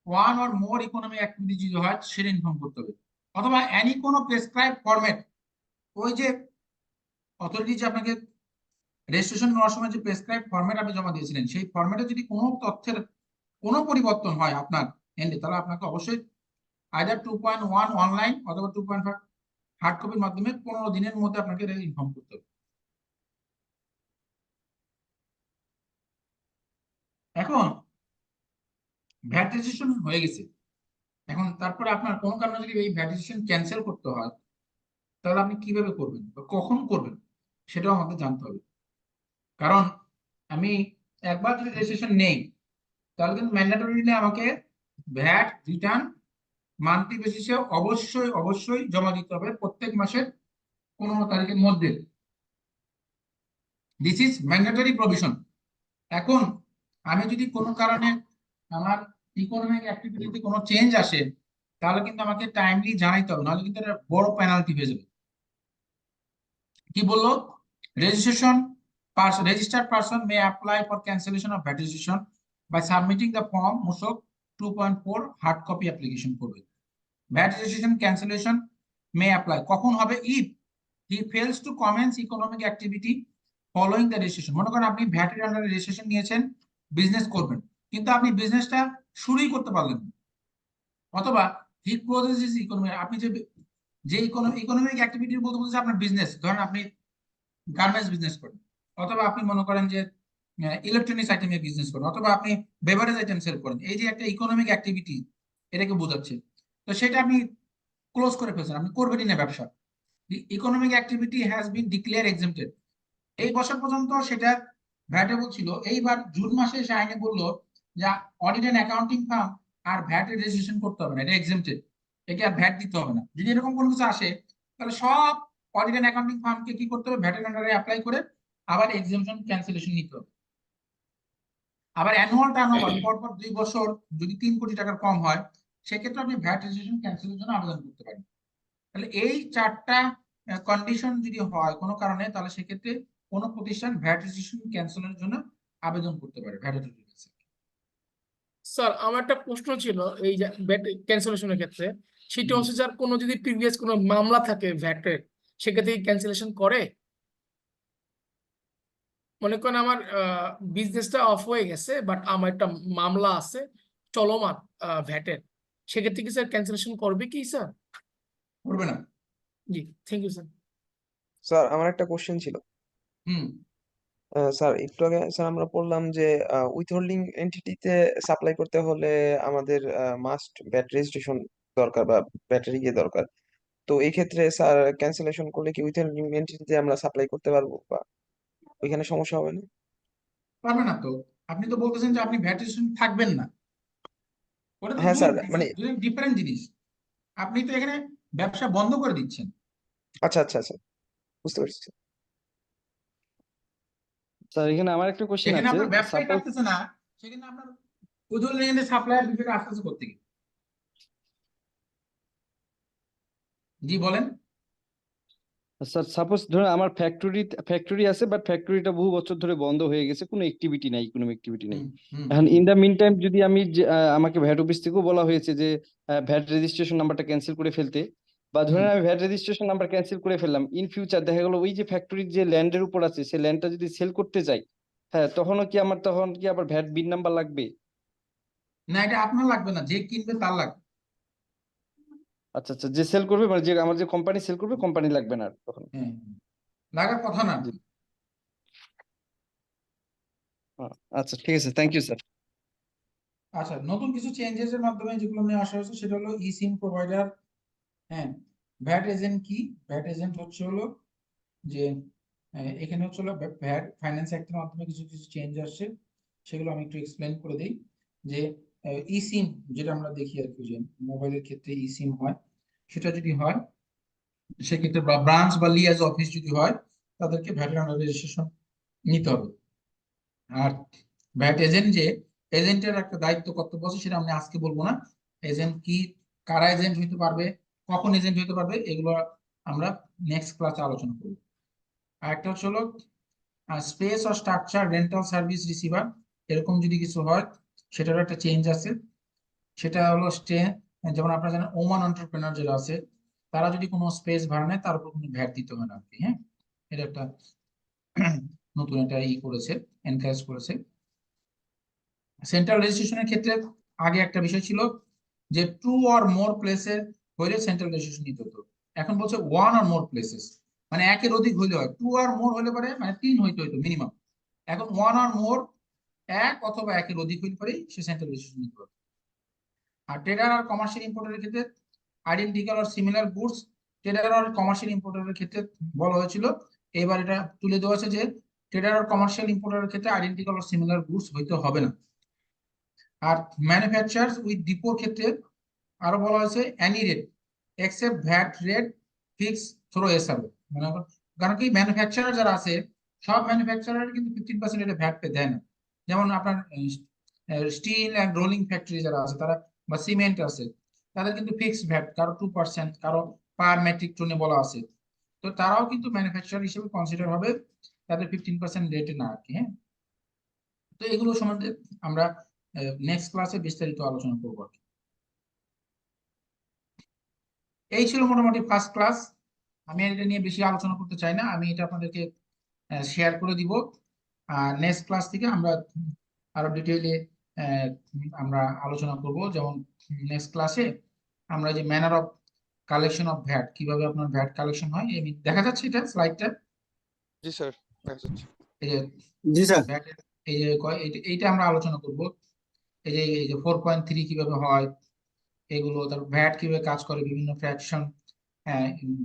1 or more economic activity যদি হয় সেটা ইনফর্ম করতে হবে, অথবা এনি কোনো প্রেসক্রাইব ফরম্যাট, ওই যে অথরিটি যে আপনাকে রেজিস্ট্রেশন নেওয়ার সময় যে প্রেসক্রাইব ফরম্যাট আপনি জমা দিয়েছিলেন, সেই ফরম্যাটে যদি কোনো তথ্যের কোনো পরিবর্তন হয় আপনার এন্ডে, তাহলে আপনাকে অবশ্যই আইদার 2.1 অনলাইন অথবা 2.5 হার্ড কপির মাধ্যমে 15 দিনের মধ্যে আপনাকে এটা ইনফর্ম করতে হবে। এখন ভ্যাট রেজিস্ট্রেশন হয়ে গেছে, এখন তারপরে আপনার কোনো কারণে যদি এই ভ্যাট রেজিস্ট্রেশন ক্যান্সেল করতে হয়, তাহলে আপনি কিভাবে করবেন বা কখন করবেন সেটাও আমাদের জানতে হবে। কারণ আমি একবার যদি রেজিস্ট্রেশন নেই, তাহলে কিন্তু ম্যান্ডেটরিলি আমাকে ভ্যাট রিটার্ন মান্থলি বেসিসে অবশ্যই অবশ্যই জমা দিতে হবে প্রত্যেক মাসের 15 তারিখের মধ্যে। This is mandatory provision. এখন আমি যদি কোনো কারণে আমার ইকোনমিক অ্যাক্টিভিটিতে কোনো চেঞ্জ আসে, তাহলে কিন্তু আমাকে টাইমলি জানাইতে হবে, নাহলে কিন্তু এটা বড় পেনাল্টি হয়ে যাবে। কি বললো? registered person may apply for cancellation of VAT registration by submitting the form মূসক 2.4 hard copy application করবে। VAT registration cancellation may apply কখন হবে? if he fails to commence economic activity following the registration। মনে করেন আপনি VAT এর আন্ডারে registration নিয়েছেন, বিজনেস করবেন, কিন্তু আপনি বিজনেসটা শুরুই করতে পারলেন না, অথবা he closes his economic, আপনি যে ইকোনমিক অ্যাক্টিভিটি বলতে বলতে আপনার বিজনেস, ধরেন আপনি গার্মেন্টস বিজনেস করেন, অথবা আপনি মনে করেন যে ইলেকট্রনিক্স আইটেমের বিজনেস করেন, অথবা আপনি বেভারেজ আইটেম সেল করেন, এই যে একটা ইকোনমিক অ্যাক্টিভিটি এটাকে বোঝাচ্ছে, তো সেটা আপনি ক্লোজ করে ফেলছেন, আপনি করবেনই না ব্যবসা। Economic activity has been declare exempted, এই বছর পর্যন্ত সেটা ভ্যাটেবল ছিল, এইবার জুন মাসে এসে আইনে বললো যে অডিট এন্ড অ্যাকাউন্টিং ফার্ম আর ভ্যাট রেজিস্ট্রেশন করতে হবে না, এটা এক্সেম্পটেড, একে আর ভ্যাট দিতে হবে না। যদি এরকম কোনো কিছু আসে, তাহলে সব অডিট এন্ড অ্যাকাউন্টিং ফার্মকে কি করতে হবে? ভ্যাটের আন্ডারে অ্যাপ্লাই করে আবার এক্সেম্পশন ক্যান্সেলেশন নিতে হবে। আবার অ্যানুয়াল টার্নওভার পরপর 2 বছর যদি 3 কোটি টাকার কম হয়, সেক্ষেত্রে আপনি ভ্যাট রেজিস্ট্রেশন ক্যান্সেলের জন্য আবেদন করতে পারেন। তাহলে এই 4টা কন্ডিশন যদি হয় কোনো কারণে, তাহলে সেক্ষেত্রে কোনো প্রতিষ্ঠান ভ্যাট রেজিস্ট্রেশন ক্যান্সেলের জন্য আবেদন করতে পারে ভ্যাট অথরিটির কাছে। স্যার আমার একটা প্রশ্ন ছিল এই যে ভ্যাট ক্যান্সেলেশনের ক্ষেত্রে, সেটা হচ্ছে যার কোনো যদি প্রিভিয়াস কোনো মামলা থাকে ভ্যাটের, সেক্ষেত্রে ক্যান্সেলেশন করে? মনে করেন আমার বিজনেসটা অফ হয়ে গেছে, বাট আমার একটা মামলা আছে চলমান ভ্যাটের, সেক্ষেত্রে কি স্যার ক্যান্সেলেশন করবে কি স্যার? করবে না। জি, থ্যাংক ইউ স্যার। স্যার আমার একটা কোশ্চেন ছিল। স্যার একটু আগে স্যার আমরা পড়লাম যে উইথহোল্ডিং এন্টিটিতে সাপ্লাই করতে হলে আমাদের মাস্ট ভ্যাট রেজিস্ট্রেশন দরকার বা ব্যাটারি ইয়ে দরকার। তো এই ক্ষেত্রে স্যার ক্যান্সেলেশন করলে কি উইথহোল্ডিং এন্টিটিতে আমরা সাপ্লাই করতে পারবো বা ওইখানে সমস্যা হবে না? পারবে না তো, আপনি তো বলতেছেন যে আপনি ভ্যাট রেজিস্ট্রেশন থাকবেন না, ওটা তো হ্যাঁ স্যার, মানে ডিফারেন্ট জিনিস। আপনি তো এখানে ব্যবসা বন্ধ করে দিচ্ছেন। আচ্ছা আচ্ছা আচ্ছা, বুঝতে পারছি। স্যার এখানে আমার একটা কোশ্চেন এখানে আছে। আপনার ব্যবসায় সাপোজ থাকতেছে না, সেখানে আপনার উইথহোল্ডিং এর সাপ্লায়ার বিষয়টা আসতেছে কোথেকে? জি বলেন। স্যার সাপোজ ধরুন আমার ফ্যাক্টরি আছে, বাট ফ্যাক্টরিটা বহু বছর ধরে বন্ধ হয়ে গেছে, কোনো অ্যাক্টিভিটি নাই, ইকোনমিক অ্যাক্টিভিটি নাই। এখন ইন দা মিন টাইম যদি আমি আমাকে ভ্যাট অফিস থেকেও বলা হয়েছে যে ভ্যাট রেজিস্ট্রেশন নাম্বারটা ক্যান্সেল করে ফেলতে, বা ধরেন আমি ভ্যাট রেজিস্ট্রেশন নাম্বার ক্যান্সেল করে ফেললাম, ইন ফিউচার দেখা গেল ওই যে ফ্যাক্টরির যে ল্যান্ডের উপর আছে সেই ল্যান্ডটা যদি সেল করতে যাই, হ্যাঁ তখন কি আবার ভ্যাট বিন নাম্বার লাগবে? না, এটা আপনার লাগবে না, যে কিনবে তার লাগবে। আচ্ছা আচ্ছা, যে সেল করবে মানে যে আমার যে কোম্পানি সেল করবে, কোম্পানি লাগবে না আর তখন? হ্যাঁ, লাগার কথা না। আচ্ছা ঠিক আছে, থ্যাংক ইউ স্যার। আচ্ছা, নতুন কিছু চেঞ্জেস এর মাধ্যমে যেগুলো নিয়ে আসা হয়েছে সেটা হলো ই সিম প্রোভাইডার। হ্যাঁ, ভ্যাট এজেন্ট কি? ভ্যাট এজেন্ট হচ্ছে হলো যে এখানে হচ্ছে হলো ভ্যাট ফাইন্যান্স অ্যাক্টের মাধ্যমে কিছু কিছু চেঞ্জ আসছে, সেগুলো আমি একটু এক্সপ্লেন করে দিই। যে ই সিম যেটা আমরা দেখি আর কি, যে মোবাইলের ক্ষেত্রে ই সিম হয়, সেটা যদি হয় সেক্ষেত্রে ব্রাঞ্চ বা লিয়াজ অফিস যদি হয়, তাদেরকে ভ্যাটের আন্ডার রেজিস্ট্রেশন নিতে হবে। আর ভ্যাট এজেন্ট যে এজেন্টের একটা দায়িত্ব কর্তব্য আছে সেটা আমি আজকে বলবো না। এজেন্ট কি, কারা এজেন্ট হইতে পারবে, কখন এজেন্ট হইতে পারবে, এগুলো আমরা নেক্সট ক্লাসে আলোচনা করব। আর একটা হচ্ছে হলো space or structure rental service receiver, এরকম যদি কিছু হয় সেটারও একটা চেঞ্জ আছে। সেটা হলো যেমন আপনারা জানেন ওমান এন্টারপ্রেনার যারা আছে তারা যদি কোনো স্পেস ভাড়া নেয় তার উপর কোনো ভ্যাট দিতে হয় না আর কি। হ্যাঁ, এটা একটা নতুন একটা করেছে, এনকারেজ করেছে। সেন্ট্রাল রেজিস্ট্রেশনের ক্ষেত্রে আগে একটা বিষয় ছিল যে 2 or more প্লেসের হইলে সেন্ট্রাল রেজিস্ট্রেশন নিতে হতো। এখন বলছে 1 or more প্লেসেস, মানে একের অধিক হইলে হয়। 2 or more হলে পারে মানে 3 হইতে হইতো মিনিমাম, এখন 1 or more, এক অথবা একের অধিক হইলে পারে সে সেন্ট্রাল রেজিস্ট্রেশন নিতে পারবে। আর ট্রেডার আর কমার্শিয়াল ইম্পোর্টারের ক্ষেত্রে identical are similar goods, tedder R commercial ইম্পোর্টারের ক্ষেত্রে বলা হয়েছিল, এবার এটা তুলে দেওয়া আছে যে ট্রেডার আর কমার্শিয়াল ইম্পোর্টারের ক্ষেত্রে আইডেন্টিক্যাল আর সিমিলার গুডস হইতে হবে না। আর ম্যানুফ্যাকচারার্স উইথ ডিপোর ক্ষেত্রে আরো বলা হয়েছে any rate except VAT rate fix through SRO, মানে কারণ কি ম্যানুফ্যাকচারার যারা আছে সব ম্যানুফ্যাকচারার কিন্তু 15% এটা ভ্যাট পে দেয় না। যেমন আপনার স্টিল অ্যান্ড রোলিং ফ্যাক্টরি যারা আছে তারা, বা সিমেন্ট আছে, তাদের কিন্তু ফিক্সড ভ্যাট, কারো 2%, কারো পার মেট্রিক টনে বলা আছে। তো তারাও কিন্তু ম্যানুফ্যাকচারার হিসেবে কনসিডার হবে, তাদের 15% রেটে না আর কি। হ্যাঁ, তো এগুলো সম্বন্ধে আমরা নেক্সট ক্লাসে বিস্তারিত আলোচনা করবো আর কি। এই ছিল মোটামুটি ফার্স্ট ক্লাস। আমি এটা নিয়ে বেশি আলোচনা করতে চাই না, আমি এটা আপনাদেরকে শেয়ার করে দিব। আর নেক্সট ক্লাস থেকে আমরা আরো ডিটেইলে আমরা আলোচনা করব। যেমন নেক্সট ক্লাসে আমরা যে manner of collection of VAT, কিভাবে আপনার ভ্যাট কালেকশন হয়, দেখা যাচ্ছে এটা স্লাইডটা? জি স্যার, দেখা যাচ্ছে। এই যে জি স্যার। এই যে এইটা আমরা আলোচনা করব। এই যে 4.3 কিভাবে হয়, এগুলো, তারপর ভ্যাট কিভাবে কাজ করে, বিভিন্ন ফ্র্যাকশন,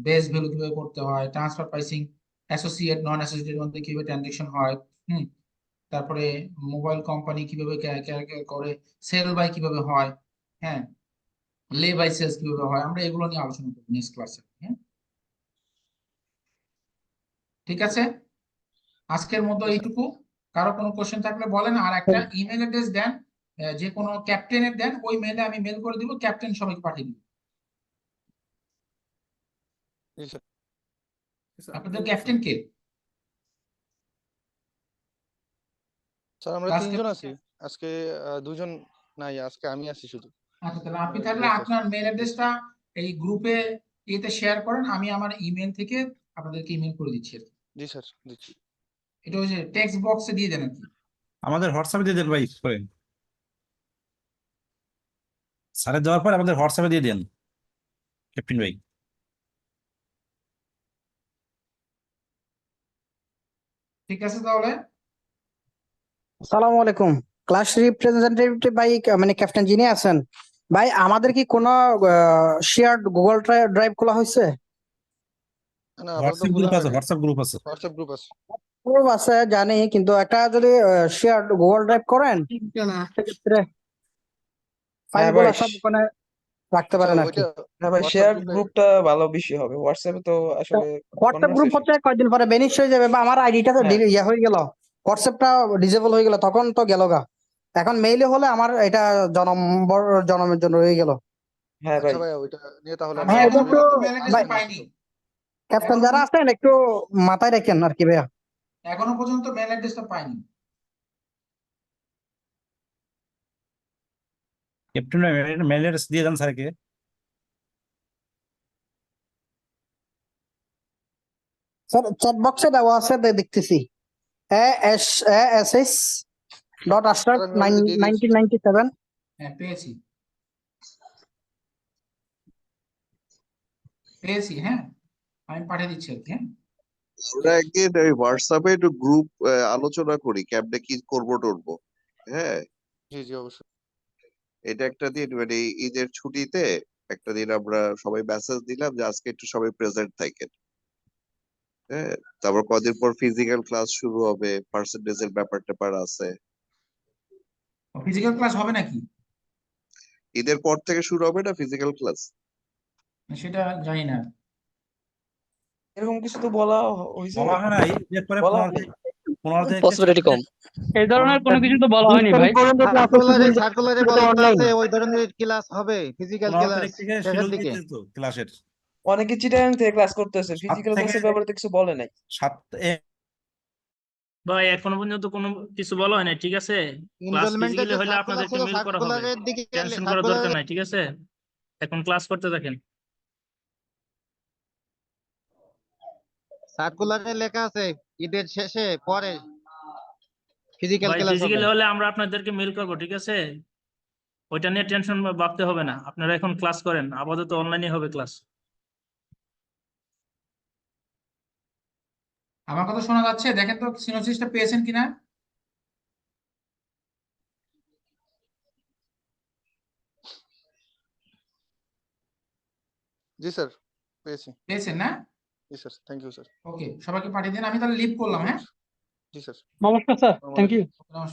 বেস ভ্যালু কিভাবে করতে হয়, ট্রান্সফার প্রাইসিং, অ্যাসোসিয়েট নন অ্যাসোসিয়েটের মধ্যে কিভাবে ট্রানজাকশন হয়, তারপরে মোবাইল কোম্পানি কিভাবে করে, সেল বাই কিভাবে হয়, হ্যাঁ, লে বাই সেলস কিভাবে হয়, আমরা এগুলো নিয়ে আলোচনা করব নেক্সট ক্লাসে। হ্যাঁ, ঠিক আছে, আজকের মতো এইটুকু। কারো কোনো কোশ্চেন থাকলে বলেন, আর একটা ইমেল অ্যাড্রেস দেন, যে কোনো ক্যাপ্টেনের দেন, ওই মেলে আমি মেল করে দিব, ক্যাপ্টেন সবাইকে পাঠিয়ে দিব। জি স্যার। আপনাদের ক্যাপ্টেন কে? স্যার আমরা ক্লাস 3 জন আছি আজকে, 2 জন নাই, আজকে আমি আছি শুধু। আচ্ছা, তাহলে আপনি থাকলে আপনার মেল অ্যাড্রেসটা এই গ্রুপে এতে শেয়ার করেন, আমি আমার ইমেল থেকে আপনাদেরকে ইমেল করে দিচ্ছি। জি স্যার, দিচ্ছি। এটা ওই যে টেক্সট বক্সে দিয়ে দেন আর কি। আমাদের হোয়াটসঅ্যাপে দিয়ে দেন ভাই, করেন স্যারের দেওয়ার পর আমাদের হোয়াটসঅ্যাপে দিয়ে দেন ক্যাপ্টেন ভাই। ঠিক আছে তাহলে। আসসালামু আলাইকুম। ক্লাস রিপ্রেজেন্টেটিভ ভাই, মানে ক্যাপ্টেন যিনি আছেন ভাই, আমাদের কি কোনো শেয়ার্ড গুগল ড্রাইভ খোলা হয়েছে? না, আপাতত খোলা হয়নি। হোয়াটসঅ্যাপ গ্রুপ আছে। হোয়াটসঅ্যাপ গ্রুপ আছে। গ্রুপ আছে জানি, কিন্তু একটা যদি শেয়ার্ড গুগল ড্রাইভ করেন সেক্ষেত্রে ফাইলগুলো ভাই, সব ওখানে রাখতে পারেন আর কি। হ্যাঁ ভাই, WhatsApp শেয়ার গ্রুপে গ্রুপটা ভালো বেশি হবে। হোয়াটসঅ্যাপে তো আসলে হোয়াটসঅ্যাপ গ্রুপ কনভারসেশন। হচ্ছে কয়েকদিন পরে বেনিশ হয়ে যাবে, বা আমার আইডিটা হ্যাঁ। ইয়ে হয়ে গেল, হোয়াটসঅ্যাপটা ডিসেবল হয়ে গেল, তখন তো গেল গা। এখন মেইলে হলে আমার এটা জনমের জন্য রয়ে গেল। হ্যাঁ ভাই। আচ্ছা ভাই, ওইটা নিয়ে তাহলে আমি আমরা হ্যাঁ, এটা এখনো একটু পর্যন্ত মেল অ্যাড্রেস ভাই, পাইনি। ক্যাপ্টেন যারা আছেন একটু মাথায় রাখেন আর কি ভাইয়া। এখনো পর্যন্ত মেল অ্যাড্রেসটা পাইনি। ক্যাপ্টেন ভাই মেল অ্যাড্রেস দিয়ে দেন স্যারকে। স্যার চ্যাট বক্সে দেওয়া আছে, দেখতেছি ash.ashraf1997। হ্যাঁ, পেয়েছি। হ্যাঁ, আমি পাঠিয়ে দিচ্ছি আর কি। হ্যাঁ, আমরা একদিন ওই হোয়াটসঅ্যাপে একটু গ্রুপ আলোচনা করি কেমনে কি করবো টরবো। হ্যাঁ, জি জি অবশ্যই। এটা একটা দিন মানে ঈদের ছুটিতে একটা দিন আমরা সবাই মেসেজ দিলাম যে আজকে একটু সবাই প্রেজেন্ট থাকেন। হ্যাঁ, তারপর কদিন পর ফিজিক্যাল ক্লাস শুরু হবে, পার্সেন্টেজের ব্যাপার ট্যাপার আছে। ফিজিক্যাল ক্লাস হবে নাকি? ঈদের পর থেকে শুরু হবে না ফিজিক্যাল ক্লাস? সেটা জানি না। এরকম কিছু তো বলা হয়েছে। বলা হয় না, এর পরে বলা 15 তারিখ 15 থেকে পসিবিলিটি কম। এই ধরনের কোনো কিছু তো বলা 20 হয়নি তারিখ ভাই। পর্যন্ত ক্লাস হচ্ছে সার্কুলারে পুরোটা বলা অনলাইন। আছে ওই ধরনের ক্লাস হবে, ফিজিক্যাল 15 ক্লাস তারিখ থেকে শেষের শিডিউল দিকে। দিয়েছে তো ক্লাসের। অনেকে চিটাগাং থেকে ক্লাস করতেছে, 7 ফিজিক্যাল থেকে ক্লাসের ব্যাপারে তো কিছু বলে নাই। 7 ভাই এখনো পর্যন্ত কোনো কিছু বলা হয় না, ঠিক আছে? ক্লাস ইনরোলমেন্টের ফিজিক্যালি যে হলে সার্কুলার আপনাদেরকে ছিল মেল করা হবে, সার্কুলারের দিকে টেনশন করার দরকার নাই, ঠিক আছে? এখন ক্লাস করতে থাকেন। সার্কুলারে লেখা আছে ঈদের শেষে পরে ফিজিক্যাল ভাই ক্লাস হবে। ফিজিক্যালি হলে আমরা আপনাদেরকে মেল করবো, ঠিক আছে? ওইটা নিয়ে টেনশন ভাবতে হবে না, আপনারা এখন ক্লাস করেন, আপাতত অনলাইনে হবে ক্লাস। আমার কথা শোনা যাচ্ছে? দেখেন তো সিনোপসিসটা পেয়েছেন কিনা। জি স্যার, পেয়েছি। পেয়েছেন না? জি স্যার, থ্যাংক ইউ স্যার। ওকে, সবাইকে পাঠিয়ে দিন, আমি তাহলে লিভ করলাম। হ্যাঁ, জি স্যার। নমস্কার স্যার, থ্যাংক ইউ। নমস্কার।